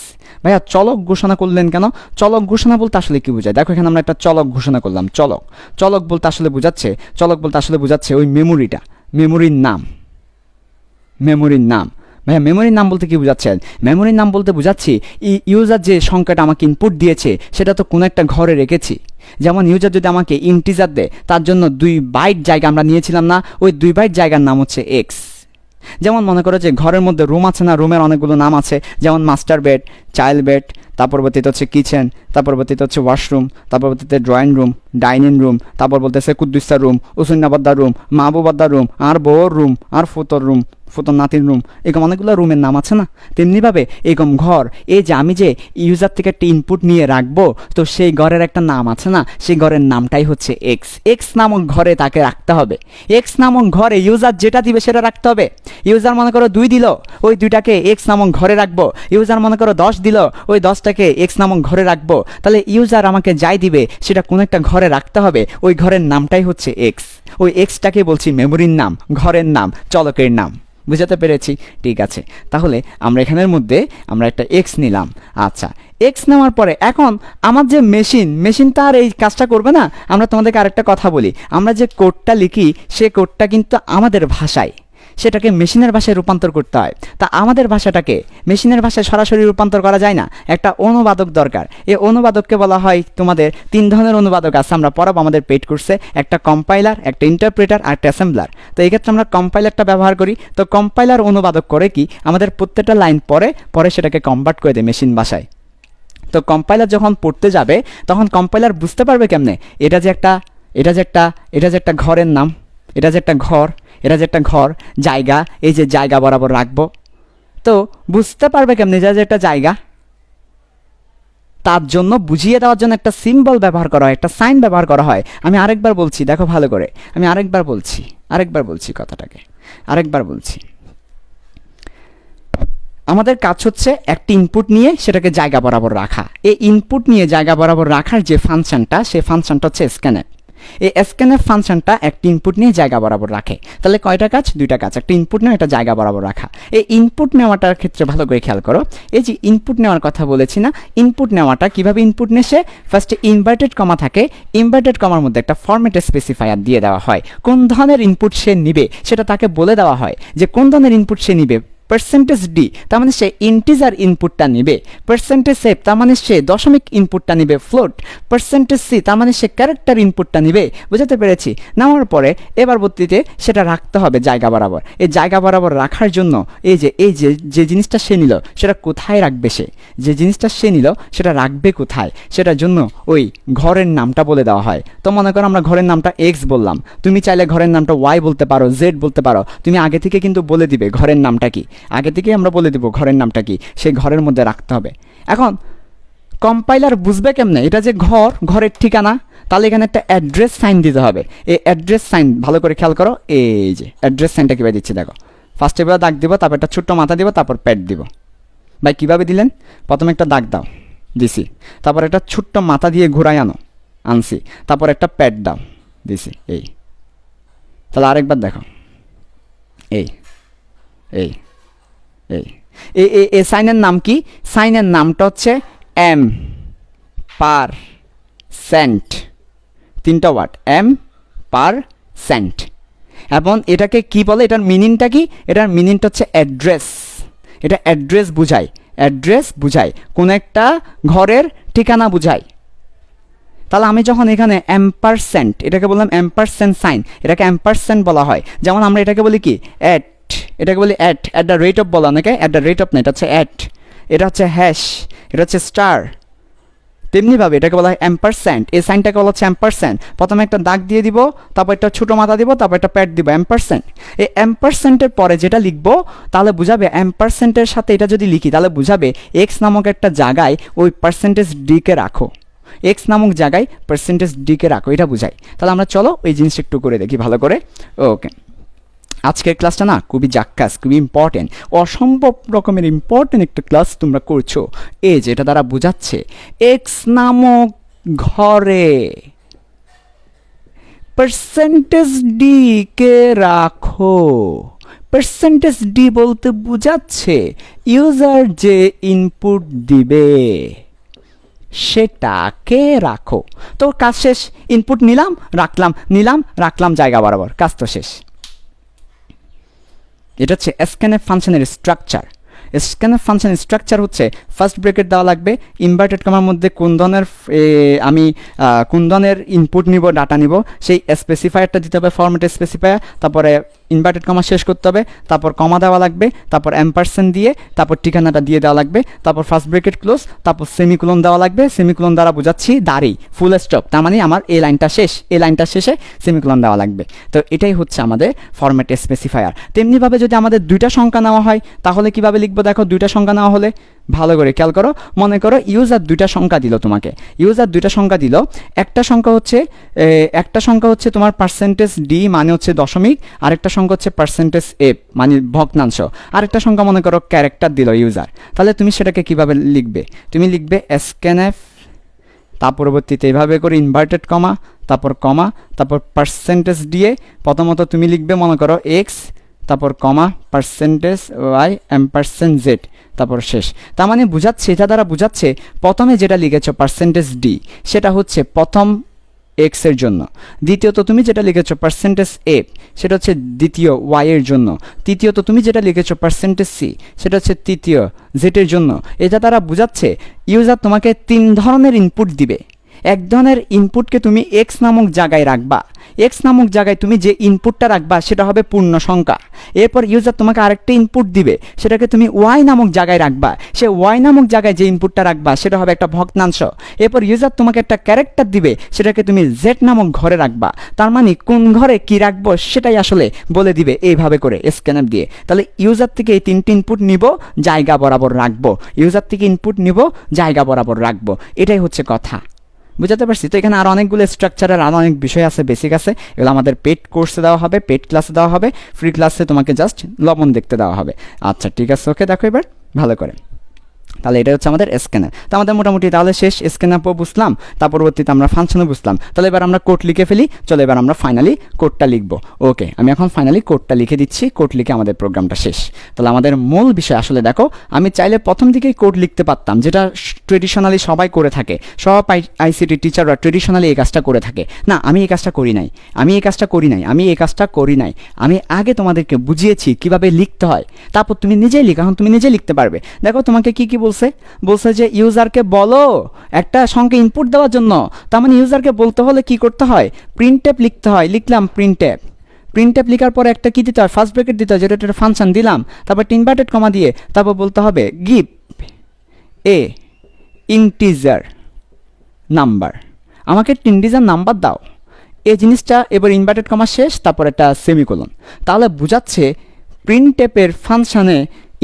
S1: ভাইয়া চলক ঘোষণা করলেন কেন? চলক ঘোষণা বলতে আসলে কি বোঝায়? দেখো, এখানে আমরা একটা চলক ঘোষণা করলাম। চলক বলতে আসলে বোঝাচ্ছে ওই মেমোরিটা, মেমোরির নাম। ভাইয়া মেমোরির নাম বলতে কি বোঝাচ্ছেন? মেমোরির নাম বলতে বোঝাচ্ছি ইউজার যে সংখ্যাটা আমাকে ইনপুট দিয়েছে সেটা তো কোনো একটা ঘরে রেখেছি। যেমন ইউজার যদি আমাকে ইন্টিজার দেয়, তার জন্য 2 বাইট জায়গা আমরা নিয়েছিলাম না? ওই 2 বাইট জায়গার নাম হচ্ছে এক্স। যেমন মনে করো যে ঘরের মধ্যে রুম আছে না, রুমের অনেকগুলো নাম আছে, যেমন মাস্টার বেড, চাইল্ড বেড, তারপর পরবর্তীতে হচ্ছে কিচেন, তারপর পরবর্তীতে হচ্ছে ওয়াশরুম, তারপর পরবর্তীতে ড্রয়িং রুম, ডাইনিং রুম, তারপর বলতেছে কুদ্দুসা রুম, উসুন্নাবাদ্দার রুম, মাহবুবাদ্দার রুম, আর বউর রুম, আর ফুতর নাতির রুম, এরকম অনেকগুলো রুমের নাম আছে না? তেমনিভাবে এরকম ঘর, এই যে আমি যে ইউজার থেকে একটা ইনপুট নিয়ে রাখবো, তো সেই ঘরের একটা নাম আছে না? সেই ঘরের নামটাই হচ্ছে এক্স। এক্স নামক ঘরে তাকে রাখতে হবে। এক্স নামক ঘরে ইউজার যেটা দিবে সেটা রাখতে হবে। ইউজার মনে করো 2 দিল, ওই 2টাকে এক্স নামক ঘরে রাখবো। ইউজার মনে করো 10 দিল, ওই 10টাকে এক্স নামক ঘরে রাখবো। তাহলে ইউজার আমাকে যাই দিবে সেটা কোনো একটা ঘরে রাখতে হবে, ওই ঘরের নামটাই হচ্ছে এক্স। ওই এক্সটাকে বলছি মেমোরির নাম, ঘরের নাম, চলকের নাম। বুঝাতে পেরেছি? ঠিক আছে, তাহলে আমরা এখানের মধ্যে আমরা একটা এক্স নিলাম। আচ্ছা, এক্স নেওয়ার পরে এখন আমার যে মেশিন তো আর এই কাজটা করবে না। আমরা তোমাদেরকে আরেকটা কথা বলি, আমরা যে কোডটা লিখি সে কোডটা কিন্তু আমাদের ভাষায়, সেটাকে মেশিনের ভাষায় রূপান্তর করতে হয়। তা আমাদের ভাষাটাকে মেশিনের ভাষায় সরাসরি রূপান্তর করা যায় না, একটা অনুবাদক দরকার। এই অনুবাদককে বলা হয়, তোমাদের 3 ধরনের অনুবাদক আছে, আমরা পড়াবো আমাদের পেইড কোর্সে, একটা কম্পাইলার, একটা ইন্টারপ্রেটার আর একটা অ্যাসেম্বলার। তো এই ক্ষেত্রে আমরা কম্পাইলারটা ব্যবহার করি। তো কম্পাইলার অনুবাদক করে কি, আমাদের প্রত্যেকটা লাইন পরে সেটাকে কনভার্ট করে দেয় মেশিন ভাষায়। তো কম্পাইলার যখন পড়তে যাবে তখন কম্পাইলার বুঝতে পারবে কেমনে এটা যে একটা ঘরের নাম, এটা যে একটা ঘর, এটা যে একটা ঘর, জায়গা, এই যে জায়গা বরাবর রাখবো। তো বুঝতে পারবে কেমনে যে একটা জায়গা? তার জন্য বুঝিয়ে দেওয়ার জন্য একটা সিম্বল ব্যবহার করা হয়, একটা সাইন ব্যবহার করা হয়। আমি আরেকবার বলছি, দেখো ভালো করে, আমি আরেকবার বলছি কথাটাকে আরেকবার বলছি। আমাদের কাজ হচ্ছে একটি ইনপুট নিয়ে সেটাকে জায়গা বরাবর রাখা। এই ইনপুট নিয়ে জায়গা বরাবর রাখার যে ফাংশনটা, সেই ফাংশনটা হচ্ছে স্ক্যানএফ। এই স্ক্যানএফ ফাংশনটা একটি ইনপুট নিয়ে জায়গা বরাবর রাখে। তাহলে কয়টা কাজ? 2টা কাজ, একটা ইনপুট নেওয়া, একটা জায়গা বরাবর রাখা। এই ইনপুট নেওয়াটার ক্ষেত্রে ভালো করে খেয়াল করো, এই যে ইনপুট নেওয়ার কথা বলেছি না, ইনপুট নেওয়াটা কিভাবে ইনপুট নেছে? ফার্স্টে ইনভার্টেড কমা থাকে, ইনভার্টেড কমার মধ্যে একটা ফরম্যাট স্পেসিফায়ার দিয়ে দেওয়া হয়। কোন ধরনের ইনপুট সে নিবে সেটা তাকে বলে দেওয়া হয়, যে কোন ধরনের ইনপুট সে নিবে। %d তার মানে সে ইন্টিজার ইনপুটটা নিবে, %f তার মানে সে দশমিক ইনপুটটা নিবে, ফ্লোট, %c তার মানে সে ক্যারেক্টার ইনপুটটা নিবে। বুঝাতে পেরেছি? নেওয়ার পরে এবার বর্তীতে সেটা রাখতে হবে জায়গা বরাবর। এই জায়গা বরাবর রাখার জন্য যে জিনিসটা সে নিল সেটা কোথায় রাখবে? যে জিনিসটা সে নিল সেটা রাখবে কোথায়, সেটার জন্য ওই ঘরের নামটা বলে দেওয়া হয়। তো মনে করো আমরা ঘরের নামটা এক্স বললাম, তুমি চাইলে ঘরের নামটা ওয়াই বলতে পারো, জেড বলতে পারো। তুমি আগে থেকে কিন্তু বলে দিবে ঘরের নামটা কি, আগে থেকেই আমরা বলে দেব ঘরের নামটা কি, সেই ঘরের মধ্যে রাখতে হবে। এখন কম্পাইলার বুঝবে কেমনে এটা যে ঘরের ঠিকানা? তাহলে এখানে একটা অ্যাড্রেস সাইন দিতে হবে। এই অ্যাড্রেস সাইন ভালো করে খেয়াল করো, এই যে অ্যাড্রেস সাইনটা কীভাবে দিচ্ছি দেখো। ফার্স্টে এবার দাগ দিব, তারপর একটা ছোট্ট মাথা দিব, তারপর প্যাড দিব। ভাই কীভাবে দিলেন? প্রথমে একটা দাগ দাও, দিছি, তারপর একটা ছোট্ট মাথা দিয়ে ঘুরাই আনছি, তারপর একটা প্যাড দাও, দিছি। এই তাহলে আরেকবার দেখো, এই এই এই এই সাইনের নাম কি? সাইনের নামটা হচ্ছে %, 3টা ওয়ার্ড, %। এবং এটাকে কি বলে? এটার মিনিংটা কি? এটার মিনিংটা হচ্ছে অ্যাড্রেস। এটা অ্যাড্রেস বুঝায়, কোন একটা ঘরের ঠিকানা বুঝায়। তাহলে আমি যখন এখানে %, এটাকে বললাম %সাইন, এটাকে % বলা হয়। যেমন আমরা এটাকে বলি কি? এটাকে বলি অ্যাট দ্য রেট অফ বলা, নাকি অ্যাট দ্য রেট অফ না, এটা হচ্ছে অ্যাট, এটা হচ্ছে হ্যাশ, এটা হচ্ছে স্টার। তেমনিভাবে এটাকে বলা হয় %, এই সাইনটাকে বলা হচ্ছে %। প্রথমে একটা দাগ দিয়ে দিব, তারপর একটা ছোটো মাথা দিব, তারপর একটা প্যাড দিব, %। এই %এর পরে যেটা লিখবো তাহলে বুঝাবে, %এর সাথে এটা যদি লিখি তাহলে বুঝাবে এক্স নামক একটা জায়গায় ওই %d কে রাখো, এক্স নামক জায়গায় %d কে রাখো, এটা বুঝাই। তাহলে আমরা চলো ওই জিনিসটা একটু করে দেখি ভালো করে। ওকে, আজকের ক্লাসটা না খুবই জাক্কাস, খুবই ইম্পর্টেন্ট, অসম্ভব রকমের ইম্পর্টেন্ট একটা ক্লাস তোমরা করছো। এই যেটা দ্বারা বোঝাচ্ছে এক্স নামক ঘরে %d কে রাখো। %d বলতে বোঝাচ্ছে ইউজার যে ইনপুট দিবে সেটাকে রাখো। তো কাজ শেষ, ইনপুট নিলাম রাখলাম জায়গা বরাবর, কাজ তো শেষ। এটা হচ্ছে স্ক্যানএফ ফাংশনের স্ট্রাকচার। স্ক্যানএফ ফাংশনের স্ট্রাকচার হচ্ছে ফার্স্ট ব্রেকেট দেওয়া লাগবে, ইনভার্টেড কমার মধ্যে কোন ধরনের ইনপুট নিব, ডাটা নিব, সেই স্পেসিফায়ারটা দিতে হবে, ফরম্যাট স্পেসিফায়ার, তারপরে ইনভার্টেড কমা শেষ করতে হবে, তারপর কমা দেওয়া লাগবে, তারপর %, দিয়ে তারপর ঠিকানাটা দিয়ে দেওয়া লাগবে, তারপর ফার্স্ট ব্রেকেট ক্লোজ, তারপর সেমিকোলন দেওয়া লাগবে। সেমিকোলন দ্বারা বোঝাচ্ছি দাঁড়ি, ফুল স্টপ, তার মানে আমার এই লাইনটা শেষ, এই লাইনটা শেষে সেমিকোলন দেওয়া লাগবে। তো এটাই হচ্ছে আমাদের ফরম্যাট স্পেসিফায়ার। তেমনিভাবে যদি আমাদের 2টা সংখ্যা নেওয়া হয় তাহলে কিভাবে লিখবো দেখো। 2টা সংখ্যা নেওয়া হলে ভালো করে খেয়াল করো, মনে করো ইউজার 2টা সংখ্যা দিল তোমাকে, একটা সংখ্যা হচ্ছে তোমার %d মানে হচ্ছে দশমিক, আরেকটা সংখ্যা হচ্ছে %f মানে ভগ্নাংশ, আরেকটা সংখ্যা মনে করো ক্যারেক্টার দিল ইউজার। তাহলে তুমি সেটাকে কিভাবে লিখবে? তুমি লিখবে স্ক্যানএফ, তার পরবর্তীতে এইভাবে করে ইনভার্টেড কমা, তারপর %, দিয়ে প্রথমত তুমি লিখবে মনে করো এক্স, তারপর কমা পার্সেন্টেজ ওয়াই এম্পারসেন্ট জেড, তারপর শেষ। তার মানে বুঝাচ্ছে, এটা দ্বারা বুঝাচ্ছে প্রথমে যেটা লিখেছো পার্সেন্টেজ ডি সেটা হচ্ছে প্রথম এক্স এর জন্য, দ্বিতীয়ত তুমি যেটা লিখেছো পার্সেন্টেজ এ সেটা হচ্ছে দ্বিতীয় ওয়াই এর জন্য, তৃতীয়ত তুমি যেটা লিখেছো পার্সেন্টেজ সি সেটা হচ্ছে তৃতীয় জেড এর জন্য। এটা দ্বারা বুঝাচ্ছে ইউজার তোমাকে 3 ধরনের ইনপুট দিবে। এক ধরনের ইনপুটকে তুমি এক্স নামক জায়গায় রাখবা, এক্স নামক জায়গায় তুমি যে ইনপুটটা রাখবা সেটা হবে পূর্ণ সংখ্যা। এরপর ইউজার তোমাকে আরেকটা ইনপুট দিবে, সেটাকে তুমি ওয়াই নামক জায়গায় রাখবা, সে ওয়াই নামক জায়গায় যে ইনপুটটা রাখবা সেটা হবে একটা ভগ্নাংশ। এরপর ইউজার তোমাকে একটা ক্যারেক্টার দিবে, সেটাকে তুমি জেড নামক ঘরে রাখবা। তার মানে কোন ঘরে কি রাখবো সেটাই আসলে বলে দিবে এইভাবে করে স্ক্যানার দিয়ে। তাহলে ইউজার থেকে এই 3টি ইনপুট নিব, জায়গা বরাবর রাখবো, ইউজার থেকে ইনপুট নিব, জায়গা বরাবর রাখবো, এটাই হচ্ছে কথা। বুঝতে পারছি? তো এখানে আরও অনেকগুলো স্ট্রাকচারের আরও অনেক বিষয় আছে, বেসিক আছে, এগুলো আমাদের পেড কোর্সে দেওয়া হবে, পেড ক্লাসে দেওয়া হবে, ফ্রি ক্লাসে তোমাকে জাস্ট লবণ দেখতে দেওয়া হবে। আচ্ছা ঠিক আছে, ওকে, দেখো এবার ভালো করে। তাহলে এটা হচ্ছে আমাদের স্ক্যানার। তো আমাদের মোটামুটি তাহলে শেষ, স্ক্যানার বুঝলাম, তার পরবর্তীতে আমরা ফাংশনও বুঝলাম। তাহলে এবার আমরা কোড লিখে ফেলি, চলো এবার আমরা ফাইনালি কোডটা লিখবো। ওকে, আমি এখন ফাইনালি কোডটা লিখে দিচ্ছি, কোড লিখে আমাদের প্রোগ্রামটা শেষ। তাহলে আমাদের মূল বিষয় আসলে দেখো, আমি চাইলে প্রথম দিকেই কোড লিখতে পারতাম, যেটা ট্রেডিশনালি সবাই করে থাকে, সব আইসিটি টিচাররা ট্রেডিশনালি এই কাজটা করে থাকে। না, আমি এই কাজটা করি নাই, আমি আগে তোমাদেরকে বুঝিয়েছি কিভাবে লিখতে হয়, তারপর তুমি নিজেই লিখো। এখন তুমি নিজে লিখতে পারবে। দেখো তোমাকে কি বলছে যে ইউজারকে বলো একটা সংখ্যা ইনপুট দেওয়ার জন্য। তার মানে ইউজারকে বলতে হলে কি করতে হয়, প্রিন্টএফ লিখতে হয়। লিখলাম প্রিন্টএফ লিখার পরে একটা কি দিতে হয়, ফার্স্ট ব্র্যাকেট দিতে হয়, যেটা একটা ফাংশন দিলাম, তারপর ইনভার্টেড কমা দিয়ে তারপর বলতে হবে গিভ এ ইন্টিজার নাম্বার, আমাকে ইন্টিজার নাম্বার দাও, এই জিনিসটা। এবার ইনভার্টেড কমা শেষ, তারপর একটা সেমিকোলন। তাহলে বুঝাচ্ছে প্রিন্টএফের ফাংশনে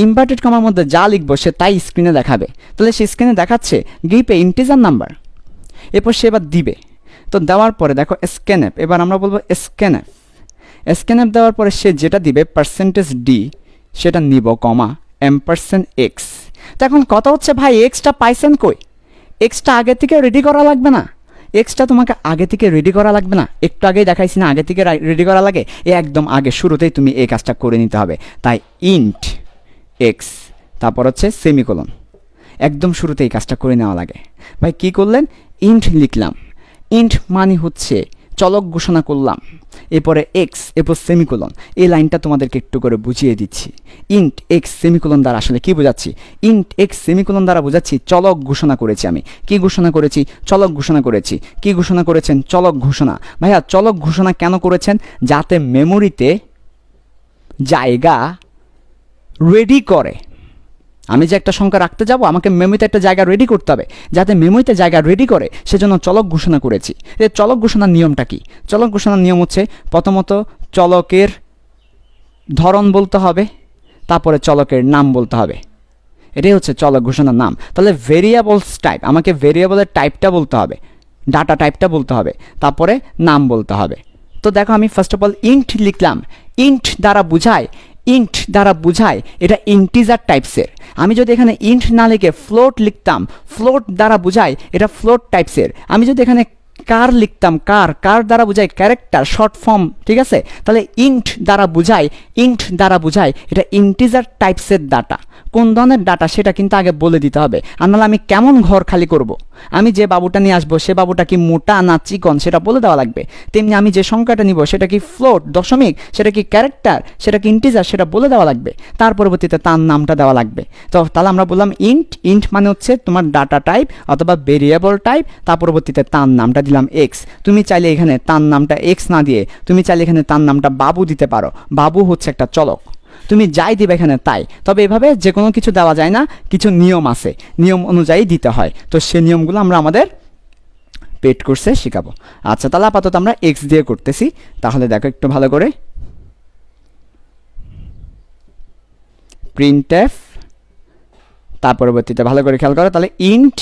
S1: ইনভার্টেড কমার মধ্যে যা লিখবো সে তাই স্ক্রিনে দেখাবে। তাহলে সে স্ক্রিনে দেখাচ্ছে গিভ এ ইন্টিজার নাম্বার, এরপর সে এবার দিবে। তো দেওয়ার পরে দেখো স্ক্যানএফ, এবার আমরা বলবো স্ক্যানএফ দেওয়ার পরে সে যেটা দিবে পার্সেন্টেজ ডি সেটা নিব, কমা এম্পারসেন্ট এক্স। তো এখন কথা হচ্ছে ভাই এক্সটা পাইছেন কই? এক্সটা আগে থেকে রেডি করা লাগবে না? এক্সটা তোমাকে আগে থেকে রেডি করা লাগবে না? একটু আগেই দেখাইছি না আগে থেকে রেডি করা লাগে, একদম আগে শুরুতেই তুমি এই কাজটা করে নিতে হবে। তাই ইন্ট এক্স, তারপর হচ্ছে সেমিকোলন, একদম শুরুতে এই কাজটা করে নেওয়া লাগে। ভাই কি করলেন, ইন্ট লিখলাম, ইন্ট মানে হচ্ছে চলক ঘোষণা করলাম, এরপরে এক্স, এরপর সেমিকোলন। এই লাইনটা তোমাদেরকে একটু করে বুঝিয়ে দিচ্ছি। ইন্ট এক্স সেমিকোলন দ্বারা আসলে কি বোঝাচ্ছি, ইন্ট এক্স সেমিকোলন দ্বারা বোঝাচ্ছি চলক ঘোষণা করেছি আমি। কি ঘোষণা করেছি, চলক ঘোষণা করেছি। কি ঘোষণা করেছেন, চলক ঘোষণা। ভাইয়া চলক ঘোষণা কেন করেছেন, যাতে মেমোরিতে জায়গা রেডি করে। আমি যে একটা সংখ্যা রাখতে যাব, আমাকে মেমোরিতে একটা জায়গা রেডি করতে হবে, যাতে মেমোরিতে জায়গা রেডি করে, সেজন্য চলক ঘোষণা করেছি। এই চলক ঘোষণার নিয়মটা কি? চলক ঘোষণার নিয়ম হচ্ছে প্রথমত চলকের ধরন বলতে হবে, তারপরে চলকের নাম বলতে হবে। এটাই হচ্ছে চলক ঘোষণার নাম। তাহলে ভেরিয়েবলস টাইপ, আমাকে ভেরিয়েবলের টাইপটা বলতে হবে, ডাটা টাইপটা বলতে হবে, তারপরে নাম বলতে হবে। তো দেখো আমি ফার্স্ট অফ অল ইন্ট লিখলাম। ইন্ট দ্বারা বুঝায় এটা ইন্টিজার টাইপসের। আমি যদি এখানে ইন্ট না লিখে ফ্লোট লিখতাম, ফ্লোট দ্বারা বুঝায় এটা ফ্লোট টাইপসের। আমি যদি এখানে কার লিখতাম, কার দ্বারা বুঝায় ক্যারেক্টার, শর্ট ফর্ম, ঠিক আছে? তাহলে ইন্ট দ্বারা বুঝায় এটা ইন্টিজার টাইপসের ডাটা। কোন ধরনের ডাটা সেটা কিন্তু আগে বলে দিতে হবে, আর নাহলে আমি কেমন ঘর খালি করব? আমি যে বাবুটা নিয়ে আসবো সে বাবুটা কি মোটা না চিকন সেটা বলে দেওয়া লাগবে। তেমনি আমি যে সংখ্যাটা নিব সেটা কি ফ্লোট, দশমিক, সেটা কি ক্যারেক্টার, সেটা কি ইন্টিজার, সেটা বলে দেওয়া লাগবে। তার পরবর্তীতে তার নামটা দেওয়া লাগবে। তো তাহলে আমরা বললাম ইন্ট মানে হচ্ছে তোমার ডাটা টাইপ অথবা ভেরিয়েবল টাইপ, তার পরবর্তীতে তার নামটা দিলাম এক্স। তুমি চাইলে এখানে তার নামটা এক্স না দিয়ে তুমি চাইলে এখানে তার নামটা বাবু দিতে পারো। বাবু হচ্ছে একটা চলক, তুমি যাই দিবে এখানে তাই। তবে এভাবে যে কোনো কিছু দেওয়া যায় না, কিছু নিয়ম আছে, নিয়ম অনুযায়ী দিতে হয়। তো সেই নিয়মগুলো আমরা আমাদের পেড কোর্সে শেখাবো। আচ্ছা তাহলে আপাতত আমরা এক্স দিয়ে করতেছি। তাহলে দেখো একটু ভালো করে, প্রিন্টএফ, তার পরবর্তীতে ভালো করে খেয়াল করো, তাহলে ইন্ট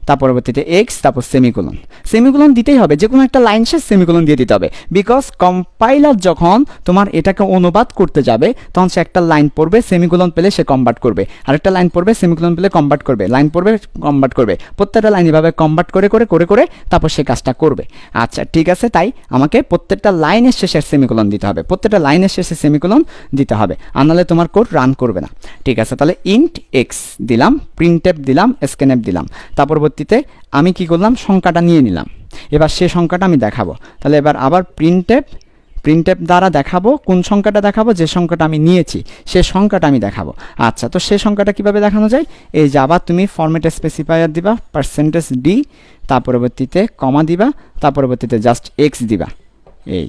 S1: তার পরবর্তীতে এক্স, তারপর সেমিকোলন। সেমিকোলন দিতেই হবে, যে কোনো একটা লাইন শেষ সেমিকোলন দিয়ে দিতে হবে, বিকজ কম্পাইলার যখন তোমার এটাকে অনুবাদ করতে যাবে তখন সে একটা লাইন পড়বে, সেমিকোলন পেলে সে কনভার্ট করবে, আরেকটা লাইন পড়বে, সেমিকোলন পেলে কনভার্ট করবে, লাইন পড়বে, কনভার্ট করবে, প্রত্যেকটা লাইন এভাবে কনভার্ট করে করে করে করে তারপর সে কাজটা করবে। আচ্ছা ঠিক আছে, তাই আমাকে প্রত্যেকটা লাইনের শেষে সেমিকোলন দিতে হবে, প্রত্যেকটা লাইনের শেষে সেমিকোলন দিতে হবে, আর নাহলে তোমার কোড রান করবে না। ঠিক আছে, তাহলে ইন্ট এক্স দিলাম, প্রিন্টএফ দিলাম, স্ক্যানএফ দিলাম, তার পরবর্তীতে আমি কি করলাম, সংখ্যাটা নিয়ে নিলাম, এবার সে সংখ্যাটা আমি দেখাবো। তাহলে এবার আবার প্রিন্টএফ দ্বারা দেখাবো, কোন সংখ্যাটা দেখাবো, যে সংখ্যাটা আমি নিয়েছি সে সংখ্যাটা আমি দেখাবো। আচ্ছা, তো সে সংখ্যাটা কিভাবে দেখানো যায়, এই যে আবার তুমি ফরম্যাট স্পেসিফায়ার দিবা, %d, তার পরবর্তীতে কমা দিবা, তার পরবর্তীতে জাস্ট এক্স দিবা। এই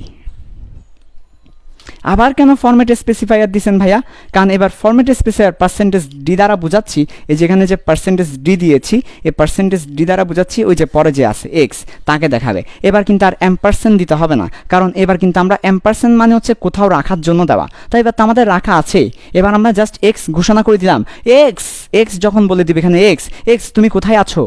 S1: আবার কেন ফরম্যাট স্পেসিফায়ার দিছেন ভাইয়া, কারণ এবার ফরম্যাট স্পেসিফায়ার %d দ্বারা বোঝাচ্ছি, এই যেখানে যে %d দিয়েছি, এই %d দ্বারা বোঝাচ্ছি ওই যে পরে যে আছে এক্স তাকে দেখাবে। এবার কিন্তু আর এম্পারসেন্ট দিতে হবে না, কারণ এবার কিন্তু আমরা এম্পারসেন্ট মানে হচ্ছে কোথাও রাখার জন্য দেওয়া, তাই এবার তো আমাদের রাখা আছে। এবার আমরা জাস্ট এক্স ঘোষণা করে দিলাম, এক্স যখন বলে দিবে এখানে এক্স তুমি কোথায় আছো,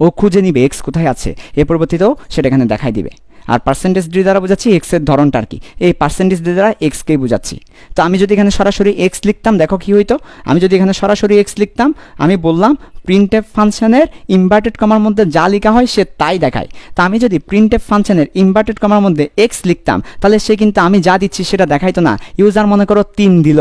S1: ও খুঁজে নিবে এক্স কোথায় আছে, এর পরবর্তীতেও সেটা এখানে দেখাই দিবে। আর %d দ্বারা বোঝাচ্ছি এক্সের ধরনটা আর কি, এই %d দ্বারা এক্সকেই বোঝাচ্ছি। তো আমি যদি এখানে সরাসরি এক্স লিখতাম, দেখো কি হইতো, আমি যদি এখানে সরাসরি এক্স লিখতাম, আমি বললাম প্রিন্টএফ ফাংশনের ইনভার্টেড কমার মধ্যে যা লেখা হয় সে তাই দেখায়। তা আমি যদি প্রিন্টএফ ফাংশনের ইনভার্টেড কমার মধ্যে এক্স লিখতাম, তাহলে সে কিন্তু আমি যা দিচ্ছি সেটা দেখাইতো না। ইউজার মনে করো 3 দিল,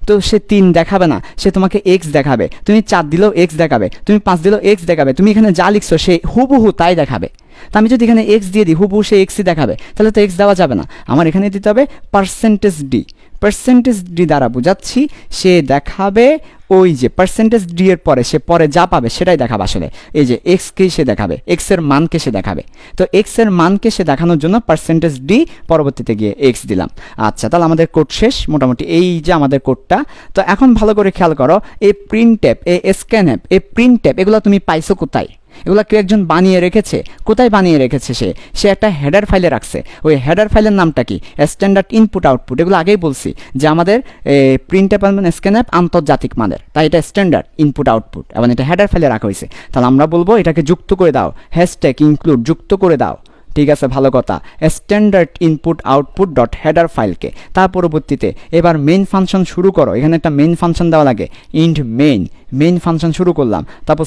S1: তো সে 3 দেখাবে না, সে তোমাকে এক্স দেখাবে। তুমি 4 দিলেও এক্স দেখাবে, তুমি 5 দিলেও এক্স দেখাবে, তুমি এখানে যা লিখছো সে হুবহু তাই দেখাবে। তো আমি যদি এখানে এক্স দিয়ে দিই, হুবহু সে এক্সই দেখাবে, তাহলে তো এক্স দেওয়া যাবে না, আমার এখানে দিতে হবে %d দ্বারা বোঝাচ্ছি সে দেখাবে ওই যে %d এর পরে সে পরে যা পাবে সেটাই দেখাবে। আসলে এই যে এক্সকেই সে দেখাবে, এক্সের মানকে সে দেখাবে। তো এক্সের মানকে সে দেখানোর জন্য %d পরবর্তীতে গিয়ে এক্স দিলাম। আচ্ছা, তাহলে আমাদের কোড শেষ মোটামুটি, এই যে আমাদের কোডটা। তো এখন ভালো করে খেয়াল করো, এই প্রিন্টএফ, এই স্ক্যানএফ, এই প্রিন্টএফ এগুলো তুমি পাইছো কোথায়, এগুলো কেউ একজন বানিয়ে রেখেছে, কোথায় বানিয়ে রেখেছে সে একটা হেডার ফাইলে রাখছে। ওই হেডার ফাইলের নামটা কি, স্ট্যান্ডার্ড ইনপুট আউটপুট। এগুলো আগেই বলছি যে আমাদের প্রিন্টএফ এবং স্ক্যানএফ আন্তর্জাতিক মানের, তাই এটা স্ট্যান্ডার্ড ইনপুট আউটপুট এবং এটা হেডার ফাইলে রাখা হয়েছে। তাহলে আমরা বলবো এটাকে যুক্ত করে দাও, হ্যাশট্যাগ ইনক্লুড যুক্ত করে দাও। ঠিক আছে, ভালো কথা, standard input output dot header ফাইলকে। তার পরবর্তীতে এবার মেইন ফাংশন শুরু করো, এখানে একটা মেইন ফাংশন দেওয়া লাগে, ইন্ট মেইন ফাংশন শুরু করলাম, তারপর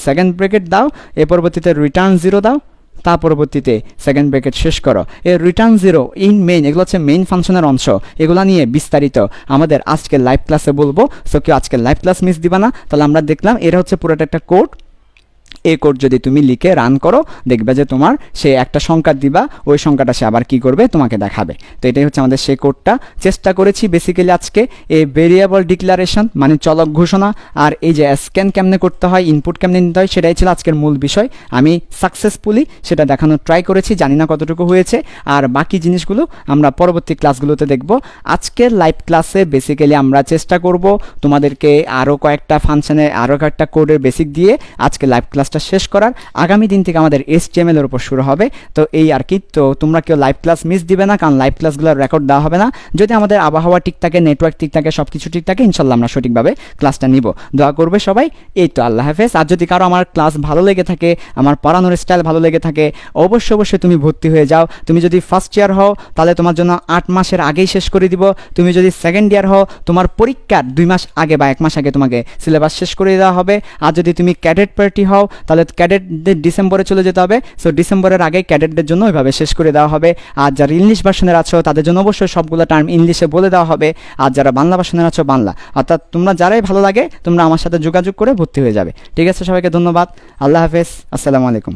S1: সেকেন্ড ব্র্যাকেট দাও, এর পরবর্তীতে রিটার্ন 0 দাও, তার পরবর্তীতে সেকেন্ড ব্র্যাকেট শেষ করো। এই রিটার্ন 0 ইন মেইন, এগুলো হচ্ছে মেইন ফাংশনের অংশ, এগুলো নিয়ে বিস্তারিত আমাদের আজকের লাইভ ক্লাসে বলবো। সো কেউ আজকের লাইভ ক্লাস মিস দিবা না। তাহলে আমরা দেখলাম এটা হচ্ছে পুরোটা একটা কোড, এই কোড যদি তুমি লিখে রান করো দেখবে যে তোমার সে একটা সংখ্যা দিবা, ওই সংখ্যাটা সে আবার কি করবে তোমাকে দেখাবে। তো এটাই হচ্ছে আমাদের সেই কোডটা। চেষ্টা করেছি বেসিক্যালি আজকে এই ভেরিয়েবল ডিক্লারেশন মানে চলক ঘোষণা, আর এই যে স্ক্যান কেমনে করতে হয়, ইনপুট কেমনে নিতে হয়, সেটাই ছিল আজকের মূল বিষয়। আমি সাকসেসফুলি সেটা দেখানোর ট্রাই করেছি, জানি না কতটুকু হয়েছে, আর বাকি জিনিসগুলো আমরা পরবর্তী ক্লাসগুলোতে দেখব। আজকের লাইভ ক্লাসে বেসিক্যালি আমরা চেষ্টা করব তোমাদেরকে আরও কয়েকটা ফাংশনে, আরও কয়েকটা কোডের বেসিক দিয়ে আজকে লাইভ ক্লাসটা শেষ করার। আগামী দিন থেকে আমাদের HTML এর উপর শুরু হবে। তো এই আর কি, তো তোমরা কেউ লাইভ ক্লাস মিস দিবে না, কারণ লাইভ ক্লাসগুলোর রেকর্ড দেওয়া হবে না। যদি আমাদের আবহাওয়া ঠিক থাকে, নেটওয়ার্ক ঠিক থাকে, সব কিছু ঠিক থাকে, ইনশাল্লাহ আমরা সঠিকভাবে ক্লাসটা নিব। দোয়া করবে সবাই। এই তো, আল্লাহ হাফেজ। আর যদি কারো আমার ক্লাস ভালো লেগে থাকে, আমার পড়ানোর স্টাইল ভালো লেগে থাকে, অবশ্যই তুমি ভর্তি হয়ে যাও। তুমি যদি ফার্স্ট ইয়ার হও তাহলে তোমার জন্য 8 মাসের আগেই শেষ করে দিব। তুমি যদি সেকেন্ড ইয়ার হও তোমার পরীক্ষার 2 মাস আগে বা 1 মাস আগে তোমাকে সিলেবাস শেষ করে দেওয়া হবে। আর যদি তুমি ক্যাডেট পার্টি হও তাহলে ক্যাডেটদের ডিসেম্বরে চলে যেতে হবে। সো ডিসেম্বরের আগে ক্যাডেটদের জন্য ওইভাবে শেষ করে দেওয়া হবে। আর যারা ইংলিশ ভার্সনের আছো তাদের জন্য অবশ্যই সবগুলো টার্ম ইংলিশে বলে দেওয়া হবে। আর যারা বাংলা ভার্সনের আছো বাংলা, অর্থাৎ তোমরা যারাই ভালো লাগে তোমরা আমার সাথে যোগাযোগ করে ভর্তি হয়ে যাবে। ঠিক আছে, সবাইকে ধন্যবাদ। আল্লাহ হাফেজ, আসসালামু আলাইকুম।